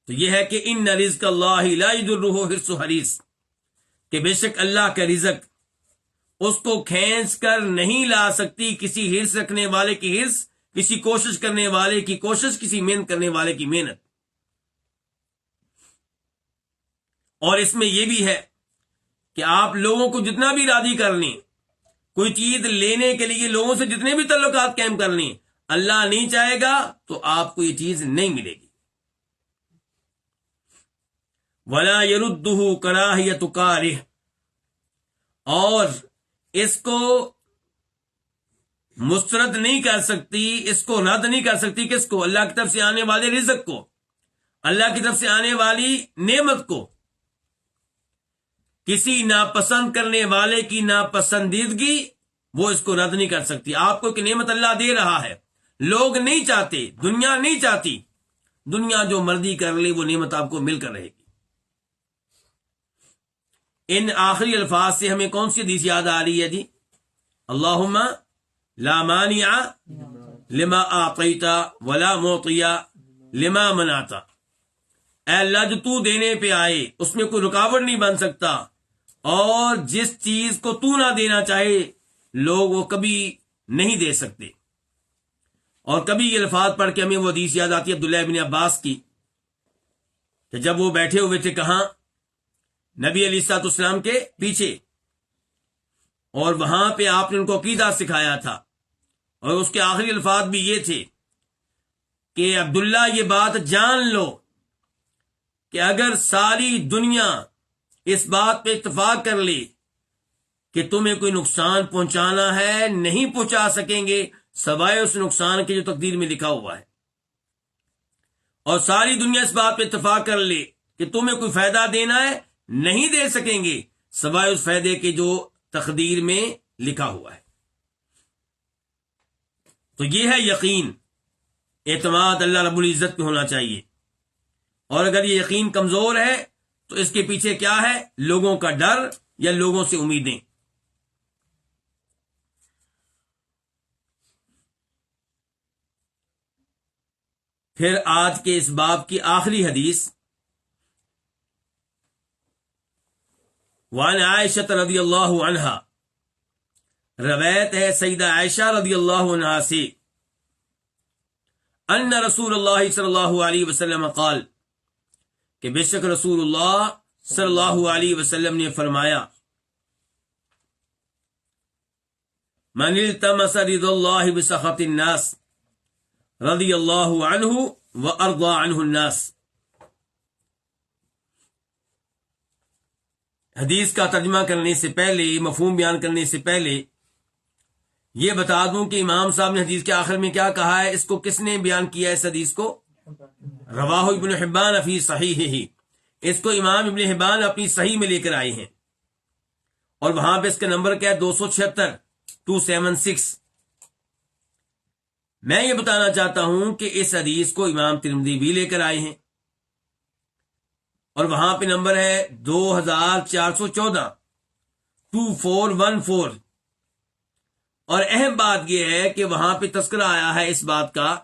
تو یہ ہے کہ ان رزق اللہ لا یجرہ حرص حریص، کہ بے شک اللہ کا رزق اس کو کھینچ کر نہیں لا سکتی کسی حرص رکھنے والے کی حرص، کسی کوشش کرنے والے کی کوشش، کسی محنت کرنے والے کی محنت. اور اس میں یہ بھی ہے کہ آپ لوگوں کو جتنا بھی راضی کر لیں، کوئی چیز لینے کے لیے لوگوں سے جتنے بھی تعلقات قائم کر لیں، اللہ نہیں چاہے گا تو آپ کو یہ چیز نہیں ملے گی. ولا يرده کراہیت کارہ، اور اس کو مسترد نہیں کر سکتی، اس کو رد نہیں کر سکتی، کس کو؟ اللہ کی طرف سے آنے والے رزق کو، اللہ کی طرف سے آنے والی نعمت کو۔ کسی ناپسند کرنے والے کی ناپسندیدگی وہ اس کو رد نہیں کر سکتی۔ آپ کو کہ نعمت اللہ دے رہا ہے، لوگ نہیں چاہتے، دنیا نہیں چاہتی، دنیا جو مرضی کر لے وہ نعمت آپ کو مل کر رہے گی۔ ان آخری الفاظ سے ہمیں کون سی حدیث یاد آ رہی ہے جی؟ اللہم لا مانع لما اعطیت ولا معطی لما منعت۔ اے اللہ، جو تو دینے پہ آئے اس میں کوئی رکاوٹ نہیں بن سکتا، اور جس چیز کو تو نہ دینا چاہے لوگ وہ کبھی نہیں دے سکتے۔ اور کبھی یہ الفاظ پڑھ کے ہمیں وہ حدیث یاد آتی ہے عبداللہ بن عباس کی، کہ جب وہ بیٹھے ہوئے تھے کہاں؟ نبی علیہ الصلوۃ والسلام کے پیچھے، اور وہاں پہ آپ نے ان کو عقیدہ سکھایا تھا، اور اس کے آخری الفاظ بھی یہ تھے کہ عبداللہ یہ بات جان لو کہ اگر ساری دنیا اس بات پہ اتفاق کر لے کہ تمہیں کوئی نقصان پہنچانا ہے، نہیں پہنچا سکیں گے سوائے اس نقصان کے جو تقدیر میں لکھا ہوا ہے، اور ساری دنیا اس بات پہ اتفاق کر لے کہ تمہیں کوئی فائدہ دینا ہے، نہیں دے سکیں گے سوائے اس فائدے کے جو تقدیر میں لکھا ہوا ہے۔ تو یہ ہے یقین، اعتماد اللہ رب العزت پہ ہونا چاہیے، اور اگر یہ یقین کمزور ہے تو اس کے پیچھے کیا ہے؟ لوگوں کا ڈر یا لوگوں سے امیدیں۔ پھر آج کے اس باب کی آخری حدیث، وعن عائشہ رضی اللہ عنہا، روایت ہے سیدہ عائشہ رضی اللہ عنہا سے، ان رسول اللہ صلی اللہ علیہ وسلم قال، کہ بے شک رسول اللہ صلی اللہ علیہ وسلم نے فرمایا، من التمس رضا اللہ بسخط الناس رضی اللہ عنہ وارضى عنہ الناس۔ حدیث کا ترجمہ کرنے سے پہلے، مفہوم بیان کرنے سے پہلے یہ بتا دوں کہ امام صاحب نے حدیث کے آخر میں کیا کہا ہے، اس کو کس نے بیان کیا ہے اس حدیث کو؟ رواہ ابن حبان فی صحیحہ، اس کو امام ابن حبان اپنی صحیح میں لے کر آئے ہیں، اور وہاں پہ اس کا نمبر کیا ہے؟ 276، 276۔ میں یہ بتانا چاہتا ہوں کہ اس حدیث کو امام ترمذی بھی لے کر آئے ہیں، اور وہاں پہ نمبر ہے 2414، 2414۔ اور اہم بات یہ ہے کہ وہاں پہ تذکرہ آیا ہے اس بات کا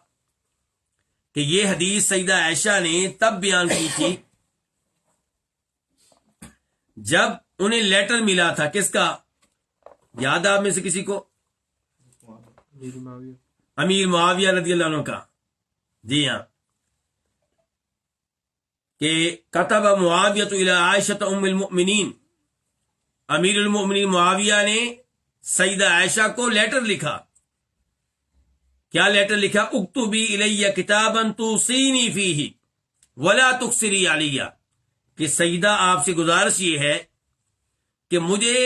کہ یہ حدیث سیدہ عائشہ نے تب بیان کی تھی جب انہیں لیٹر ملا تھا، کس کا؟ یاد آپ میں سے کسی کو؟ امیر معاویہ رضی اللہ عنہ کا، جی ہاں، کہ کتب معاویہ الی عائشہ ام المؤمنین، امیر المؤمنین معاویہ نے سیدہ عائشہ کو لیٹر لکھا۔ کیا لیٹر لکھا؟ اکتبی الی کتابا توصینی فیہ ولا تکثری علیہ، کہ سیدہ آپ سے گزارش یہ ہے کہ مجھے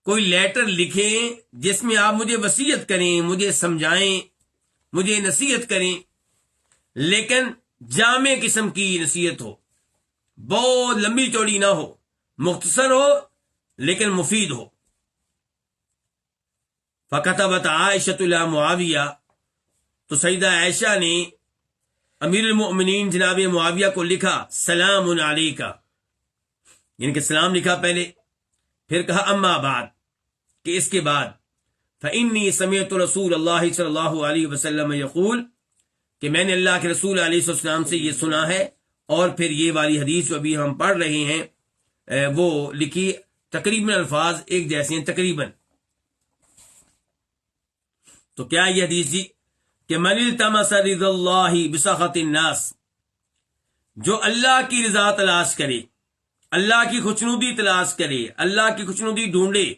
کوئی لیٹر لکھیں جس میں آپ مجھے وصیت کریں، مجھے سمجھائیں، مجھے نصیحت کریں، لیکن جامع قسم کی نصیحت ہو، بہت لمبی چوڑی نہ ہو، مختصر ہو لیکن مفید ہو۔ فکتبت عائشہ الی معاویہ، تو سیدہ عائشہ نے امیر المؤمنین جناب معاویہ کو لکھا سلام علیکہ، یعنی کہ سلام لکھا پہلے، پھر کہا اما بعد، کہ اس کے بعد فإنی سمعت رسول اللہ صلی اللہ علیہ وسلم یقول، کہ میں نے اللہ کے رسول علیہ السلام سے یہ سنا ہے، اور پھر یہ والی حدیث جو ابھی ہم پڑھ رہے ہیں وہ لکھی، تقریباً الفاظ ایک جیسے ہیں تقریباً۔ تو کیا یہ حدیث جی کہ من التمس رضا اللہ بسخط الناس، جو اللہ کی رضا تلاش کرے، اللہ کی خوشنودی تلاش کرے، اللہ کی خوشنودی ڈھونڈے،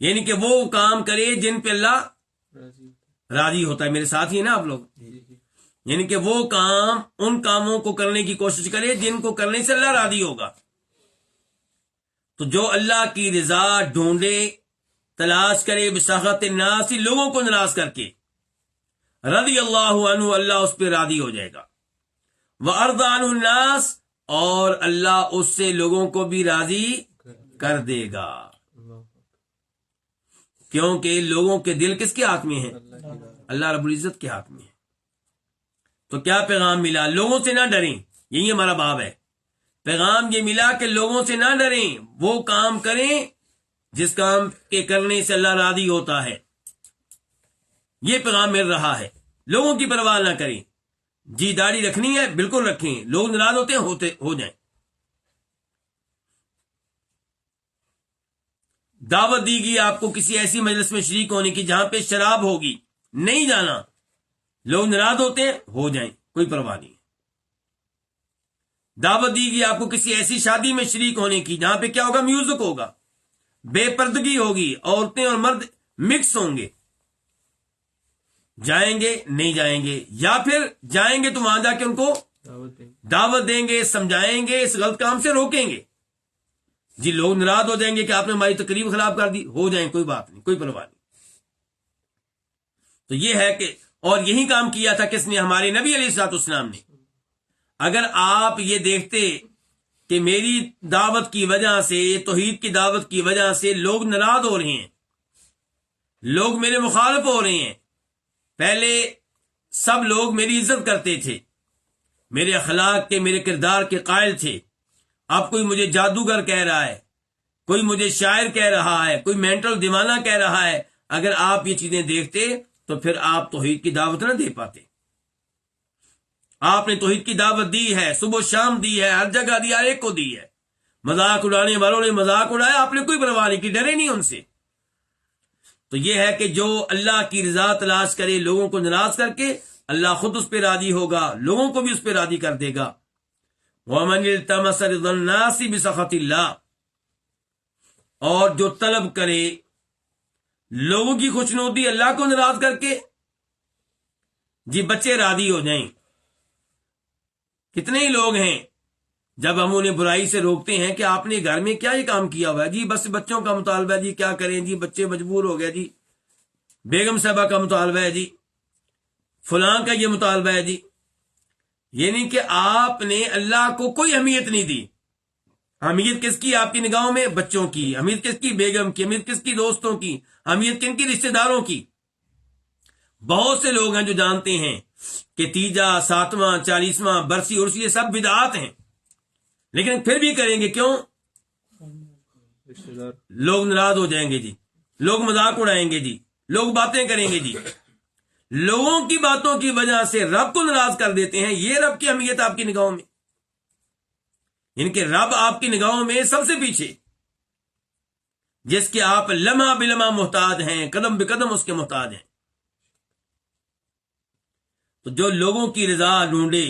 یعنی کہ وہ کام کرے جن پہ اللہ راضی ہوتا ہے۔ میرے ساتھ ہی ہیں نا آپ لوگ؟ یعنی کہ وہ کام، ان کاموں کو کرنے کی کوشش کرے جن کو کرنے سے اللہ راضی ہوگا. تو جو اللہ کی رضا ڈھونڈے، تلاش کرے، بسخط الناس، لوگوں کو ناراض کر کے، رضی اللہ عنہ، اللہ اس پہ راضی ہو جائے گا. وَأَرْضَ عَنْهُ النَّاسِ، اور اللہ اس سے لوگوں کو بھی راضی کر دے گا. کیونکہ لوگوں کے دل کس کے ہاتھ میں ہیں؟ اللہ رب العزت کے ہاتھ میں ہے. تو کیا پیغام ملا؟ لوگوں سے نہ ڈریں، یہی ہمارا باب ہے. پیغام یہ ملا کہ لوگوں سے نہ ڈریں، وہ کام کریں جس کام کے کرنے سے اللہ راضی ہوتا ہے. یہ پیغام مل رہا ہے. لوگوں کی پرواہ نہ کریں. جی داڑھی رکھنی ہے، بالکل رکھیں. لوگ ناراض ہوتے ہیں، ہو جائیں. دعوت دی گئی آپ کو کسی ایسی مجلس میں شریک ہونے کی جہاں پہ شراب ہوگی، نہیں جانا. لوگ ناراض ہوتے ہیں، ہو جائیں، کوئی پرواہ نہیں. دعوت دی گئی آپ کو کسی ایسی شادی میں شریک ہونے کی جہاں پہ کیا ہوگا؟ میوزک ہوگا، بے پردگی ہوگی، عورتیں اور مرد مکس ہوں گے. جائیں گے؟ نہیں جائیں گے. یا پھر جائیں گے تو وہاں جا کے ان کو دعوت دیں گے، سمجھائیں گے، اس غلط کام سے روکیں گے. جی لوگ ناراض ہو جائیں گے کہ آپ نے ہماری تقریب خراب کر دی، ہو جائیں، کوئی بات نہیں، کوئی پرواہ نہیں. تو یہ ہے کہ، اور یہی کام کیا تھا کس نے؟ ہمارے نبی علیہ الصلوۃ والسلام نے. اگر آپ یہ دیکھتے کہ میری دعوت کی وجہ سے، توحید کی دعوت کی وجہ سے لوگ ناراض ہو رہے ہیں، لوگ میرے مخالف ہو رہے ہیں. پہلے سب لوگ میری عزت کرتے تھے، میرے اخلاق کے، میرے کردار کے قائل تھے. اب کوئی مجھے جادوگر کہہ رہا ہے، کوئی مجھے شاعر کہہ رہا ہے، کوئی مینٹل دیوانہ کہہ رہا ہے. اگر آپ یہ چیزیں دیکھتے تو پھر آپ توحید کی دعوت نہ دے پاتے. آپ نے توحید کی دعوت دی ہے، صبح و شام دی ہے، ہر جگہ دی، ہر ایک کو دی ہے. مذاق اڑانے والوں نے مذاق اڑایا، آپ نے کوئی پرواہ نہیں کی، ڈرے نہیں ان سے. تو یہ ہے کہ جو اللہ کی رضا تلاش کرے لوگوں کو ناراض کر کے، اللہ خود اس پہ راضی ہوگا، لوگوں کو بھی اس پہ راضی کر دے گا. وَمَنِ الْتَمَسَ رِضَى النَّاسِ بِسَخَطِ اللَّهِ، اور جو طلب کرے لوگوں کی خوشنودی اللہ کو ناراض کر کے، جی بچے راضی ہو جائیں. کتنے ہی لوگ ہیں جب ہم انہیں برائی سے روکتے ہیں کہ آپ نے گھر میں کیا یہ کام کیا ہوا ہے، جی بس بچوں کا مطالبہ ہے، جی کیا کریں، جی بچے مجبور ہو گئے، جی بیگم صاحبہ کا مطالبہ ہے، جی فلاں کا یہ مطالبہ ہے. جی یعنی کہ آپ نے اللہ کو کوئی اہمیت نہیں دی. اہمیت کس کی آپ کی نگاہوں میں؟ بچوں کی. اہمیت کس کی؟ بیگم کی. اہمیت کس کی؟ دوستوں کی. اہمیت کن کی؟ رشتہ داروں کی. بہت سے لوگ ہیں جو جانتے ہیں کہ تیجا، ساتواں، 40واں، برسی، عرس، یہ سب بدعات ہیں، لیکن پھر بھی کریں گے. کیوں؟ لوگ ناراض ہو جائیں گے. جی لوگ مذاق اڑائیں گے. جی لوگ باتیں کریں گے. جی لوگوں کی باتوں کی وجہ سے رب کو ناراض کر دیتے ہیں. یہ رب کی اہمیت آپ کی نگاہوں میں، ان کے رب آپ کی نگاہوں میں سب سے پیچھے، جس کے آپ لمحہ بلمحہ محتاج ہیں، قدم بقدم اس کے محتاج ہیں. تو جو لوگوں کی رضا ڈھونڈے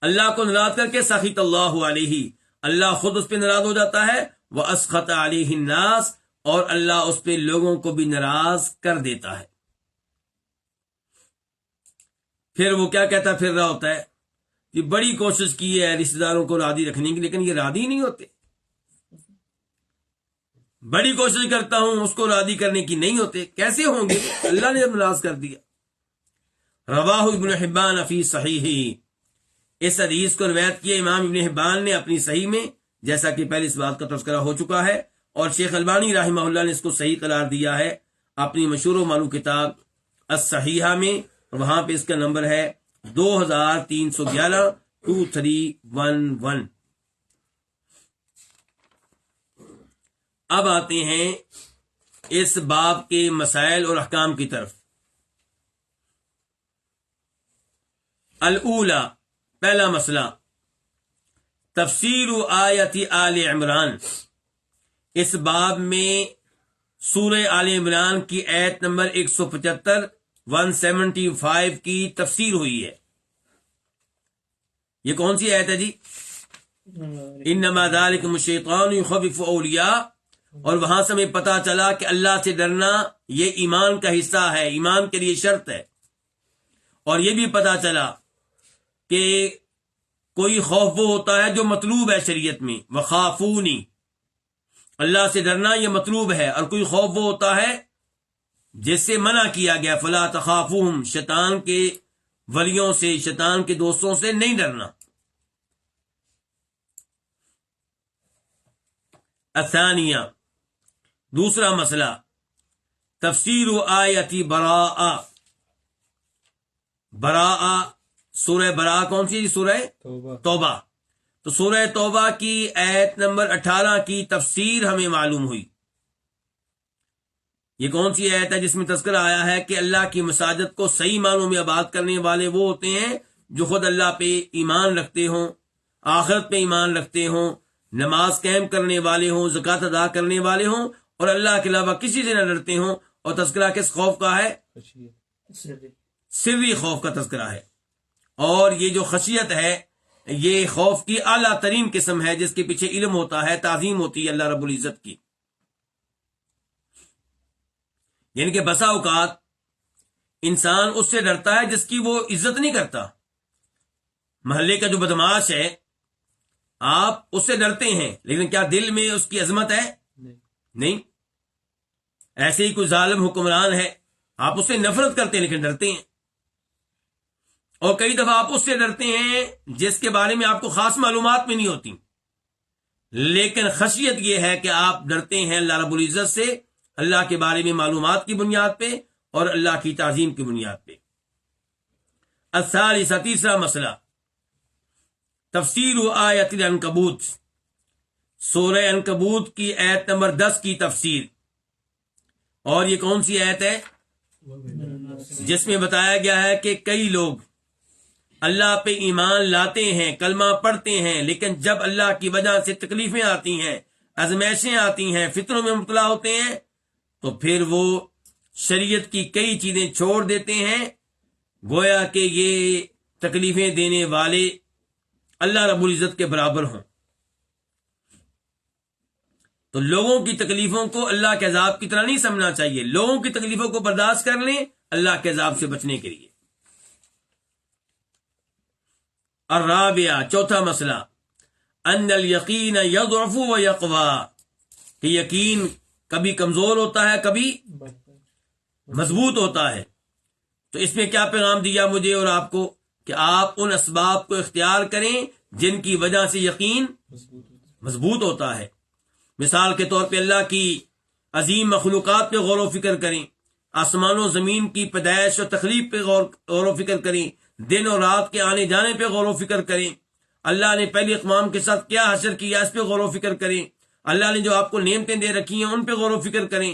اللہ کو ناراض کر کے، سخط اللہ علیہ، اللہ خود اس پہ ناراض ہو جاتا ہے. وَأَسْخَطَ عَلَيْهِ النَّاسِ، اور اللہ اس پہ لوگوں کو بھی ناراض کر دیتا ہے. پھر وہ کیا کہتا پھر رہا ہوتا ہے کہ بڑی کوشش کی ہے رشتہ داروں کو راضی رکھنے کی، لیکن یہ راضی نہیں ہوتے. بڑی کوشش کرتا ہوں اس کو راضی کرنے کی، نہیں ہوتے. کیسے ہوں گے؟ اللہ نے جب ناراض کر دیا. رواہ ابن حبان فی صحیح، اس حدیث کو روایت کیا امام ابن حبان نے اپنی صحیح میں، جیسا کہ پہلے اس بات کا تذکرہ ہو چکا ہے. اور شیخ البانی رحمہ اللہ نے اس کو صحیح قرار دیا ہے اپنی مشہور و معروف کتاب الصحیحہ میں. وہاں پہ اس کا نمبر ہے 2311 2311. اب آتے ہیں اس باب کے مسائل اور احکام کی طرف. الاولا، پہلا مسئلہ، تفسیر آیت آل عمران. اس باب میں سورہ آل عمران کی آیت نمبر 175 175 کی تفسیر ہوئی ہے. یہ کون سی آیت ہے جی؟ انما ذالکم الشیطان یخوف اولیاء. اور وہاں سے ہمیں پتا چلا کہ اللہ سے ڈرنا یہ ایمان کا حصہ ہے، ایمان کے لیے شرط ہے. اور یہ بھی پتا چلا کہ کوئی خوف وہ ہوتا ہے جو مطلوب ہے شریعت میں، وخافونی، اللہ سے ڈرنا یہ مطلوب ہے، اور کوئی خوف وہ ہوتا ہے جس سے منع کیا گیا، فلا تخافوہم، شیطان کے ولیوں سے، شیطان کے دوستوں سے نہیں ڈرنا۔ الثانیہ، دوسرا مسئلہ، تفسیر آیت براء۔ براء، سورہ براء کون سی؟ سورہ توبہ۔ تو سورہ توبہ کی آیت نمبر 18 کی تفسیر ہمیں معلوم ہوئی۔ یہ کون سی آیت ہے جس میں تذکرہ آیا ہے کہ اللہ کی مساجد کو صحیح معنوں میں آباد کرنے والے وہ ہوتے ہیں جو خود اللہ پہ ایمان رکھتے ہوں، آخرت پہ ایمان رکھتے ہوں، نماز قائم کرنے والے ہوں، زکوٰۃ ادا کرنے والے ہوں، اور اللہ کے علاوہ کسی سے نہ ڈرتے ہوں۔ اور تذکرہ کس خوف کا ہے؟ سری خوف کا تذکرہ ہے۔ اور یہ جو خشیت ہے یہ خوف کی اعلیٰ ترین قسم ہے، جس کے پیچھے علم ہوتا ہے، تعظیم ہوتی ہے اللہ رب العزت کی۔ یعنی کہ بسا اوقات انسان اس سے ڈرتا ہے جس کی وہ عزت نہیں کرتا۔ محلے کا جو بدماش ہے آپ اس سے ڈرتے ہیں، لیکن کیا دل میں اس کی عظمت ہے؟ نہیں۔ ایسے ہی کوئی ظالم حکمران ہے، آپ اس سے نفرت کرتے ہیں لیکن ڈرتے ہیں۔ اور کئی دفعہ آپ اس سے ڈرتے ہیں جس کے بارے میں آپ کو خاص معلومات میں نہیں ہوتی، لیکن خشیت یہ ہے کہ آپ ڈرتے ہیں اللہ رب العزت سے، اللہ کے بارے میں معلومات کی بنیاد پہ اور اللہ کی تعظیم کی بنیاد پہ۔ الثالثہ، تیسرا مسئلہ، تفسیر آیت العنکبوت، سورہ عنکبوت کی آیت نمبر 10 کی تفسیر۔ اور یہ کون سی آیت ہے؟ جس میں بتایا گیا ہے کہ کئی لوگ اللہ پہ ایمان لاتے ہیں، کلمہ پڑھتے ہیں، لیکن جب اللہ کی وجہ سے تکلیفیں آتی ہیں، آزمائشیں آتی ہیں، فتنوں میں مبتلا ہوتے ہیں، تو پھر وہ شریعت کی کئی چیزیں چھوڑ دیتے ہیں، گویا کہ یہ تکلیفیں دینے والے اللہ رب العزت کے برابر ہوں۔ تو لوگوں کی تکلیفوں کو اللہ کے عذاب کی طرح نہیں سمجھنا چاہیے، لوگوں کی تکلیفوں کو برداشت کر لیں اللہ کے عذاب سے بچنے کے لیے۔ الرابعہ، چوتھا مسئلہ، ان الیقین یضعف و یقوی، کہ یقین کبھی کمزور ہوتا ہے کبھی مضبوط ہوتا ہے۔ تو اس میں کیا پیغام دیا مجھے اور آپ کو؟ کہ آپ ان اسباب کو اختیار کریں جن کی وجہ سے یقین مضبوط ہوتا ہے۔ مثال کے طور پہ اللہ کی عظیم مخلوقات پہ غور و فکر کریں، آسمان و زمین کی پیدائش اور تخلیق پہ غور و فکر کریں، دن اور رات کے آنے جانے پہ غور و فکر کریں، اللہ نے پہلی اقوام کے ساتھ کیا حشر کیا اس پہ غور و فکر کریں، اللہ نے جو آپ کو نعمتیں دے رکھی ہیں ان پہ غور و فکر کریں۔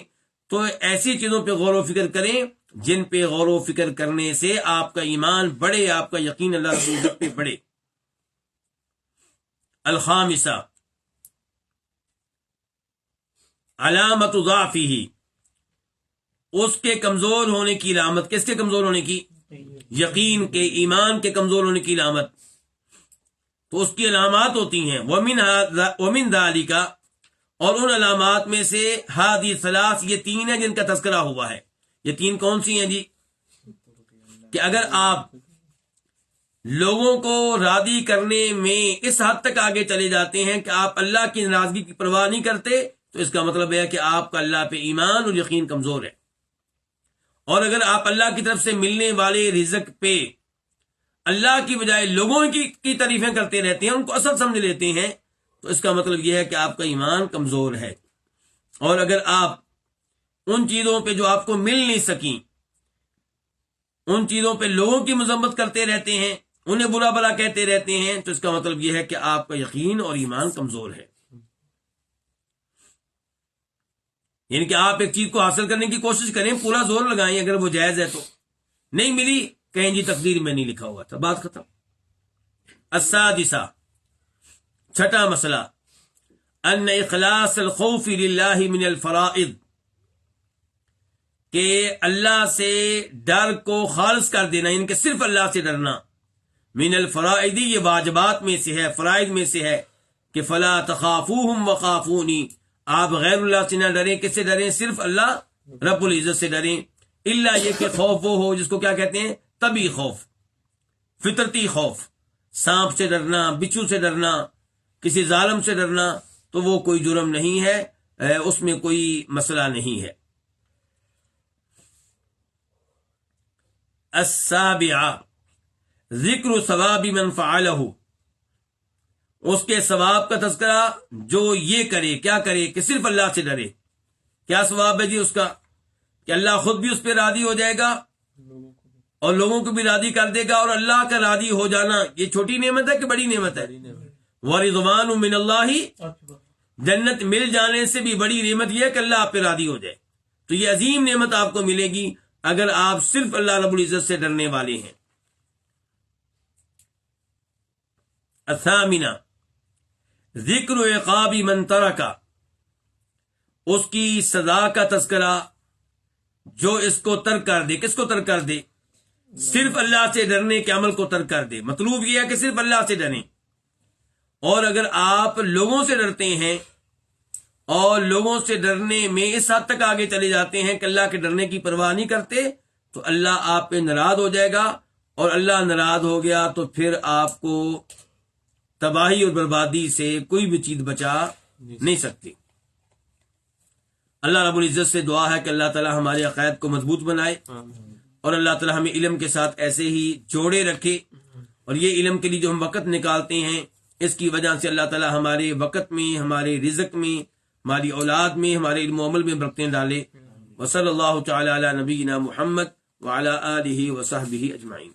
تو ایسی چیزوں پہ غور و فکر کریں جن پہ غور و فکر کرنے سے آپ کا ایمان بڑھے، آپ کا یقین اللہ رب العزت پہ بڑھے۔ الخامسہ، علامت ضعفہ، اس کے کمزور ہونے کی علامت۔ کس کے کمزور ہونے کی؟ یقین کے، ایمان کے کمزور ہونے کی علامت۔ تو اس کی علامات ہوتی ہیں ومن ذالک، اور ان علامات میں سے ہادی ثلاث، یہ تین ہیں جن کا تذکرہ ہوا ہے۔ یہ تین کون سی ہیں جی؟ کہ اگر آپ لوگوں کو راضی کرنے میں اس حد تک آگے چلے جاتے ہیں کہ آپ اللہ کی ناراضگی کی پرواہ نہیں کرتے، تو اس کا مطلب ہے کہ آپ کا اللہ پہ ایمان اور یقین کمزور ہے۔ اور اگر آپ اللہ کی طرف سے ملنے والے رزق پہ اللہ کی بجائے لوگوں کی تعریفیں کرتے رہتے ہیں، ان کو اصل سمجھ لیتے ہیں، تو اس کا مطلب یہ ہے کہ آپ کا ایمان کمزور ہے۔ اور اگر آپ ان چیزوں پہ جو آپ کو مل نہیں سکیں، ان چیزوں پہ لوگوں کی مذمت کرتے رہتے ہیں، انہیں برا بھلا کہتے رہتے ہیں، تو اس کا مطلب یہ ہے کہ آپ کا یقین اور ایمان کمزور ہے۔ یعنی کہ آپ ایک چیز کو حاصل کرنے کی کوشش کریں، پورا زور لگائیں، اگر وہ جائز ہے تو، نہیں ملی کہیں جی تقدیر میں نہیں لکھا ہوا تھا، بات ختم۔ السادسہ، چھٹا مسئلہ، ان اخلاص الخوف للہ من الفرائض، کہ اللہ سے ڈر کو خالص کر دینا، یعنی کہ صرف اللہ سے ڈرنا، من الفرائض، یہ واجبات میں سے ہے، فرائض میں سے ہے، کہ فلا تخافوہم وخافونی، آپ غیر اللہ سے نہ ڈریں، کس سے ڈریں؟ صرف اللہ رب العزت سے ڈریں۔ اللہ یہ کہ خوف وہ ہو جس کو کیا کہتے ہیں؟ طبی خوف، فطرتی خوف، سانپ سے ڈرنا، بچھو سے ڈرنا، کسی ظالم سے ڈرنا، تو وہ کوئی جرم نہیں ہے، اس میں کوئی مسئلہ نہیں ہے۔ السابعہ ذکر ثواب من فعلہ، اس کے ثواب کا تذکرہ جو یہ کرے، کیا کرے کہ صرف اللہ سے ڈرے۔ کیا ثواب ہے جی اس کا؟ کہ اللہ خود بھی اس پہ راضی ہو جائے گا اور لوگوں کو بھی راضی کر دے گا، اور اللہ کا راضی ہو جانا یہ چھوٹی نعمت ہے کہ بڑی نعمت ہے؟ وَرِضْوَانٌ مِّنَ اللَّهِ، جنت مل جانے سے بھی بڑی نعمت یہ ہے کہ اللہ آپ پہ راضی ہو جائے۔ تو یہ عظیم نعمت آپ کو ملے گی اگر آپ صرف اللہ رب العزت سے ڈرنے والے ہیں۔ الثامنہ ذکر عقاب من ترک، اس کی سزا کا تذکرہ جو اس کو ترک کر دے۔ کس کو ترک کر دے؟ صرف اللہ سے ڈرنے کے عمل کو ترک کر دے۔ مطلوب یہ ہے کہ صرف اللہ سے ڈریں، اور اگر آپ لوگوں سے ڈرتے ہیں اور لوگوں سے ڈرنے میں اس حد تک آگے چلے جاتے ہیں کہ اللہ کے ڈرنے کی پرواہ نہیں کرتے، تو اللہ آپ پہ ناراض ہو جائے گا، اور اللہ ناراض ہو گیا تو پھر آپ کو تباہی اور بربادی سے کوئی بھی چیز بچا نہیں سکتی۔ اللہ رب العزت سے دعا ہے کہ اللہ تعالی ہمارے عقائد کو مضبوط بنائے، اور اللہ تعالی ہمیں علم کے ساتھ ایسے ہی جوڑے رکھے، اور یہ علم کے لیے جو ہم وقت نکالتے ہیں اس کی وجہ سے اللہ تعالی ہمارے وقت میں، ہمارے رزق میں، ہماری اولاد میں، ہمارے علم و عمل میں برکتیں ڈالے۔ وصلی اللہ تعالی علی نبینا محمد وعلی آلہ وصحبہ اجمعین۔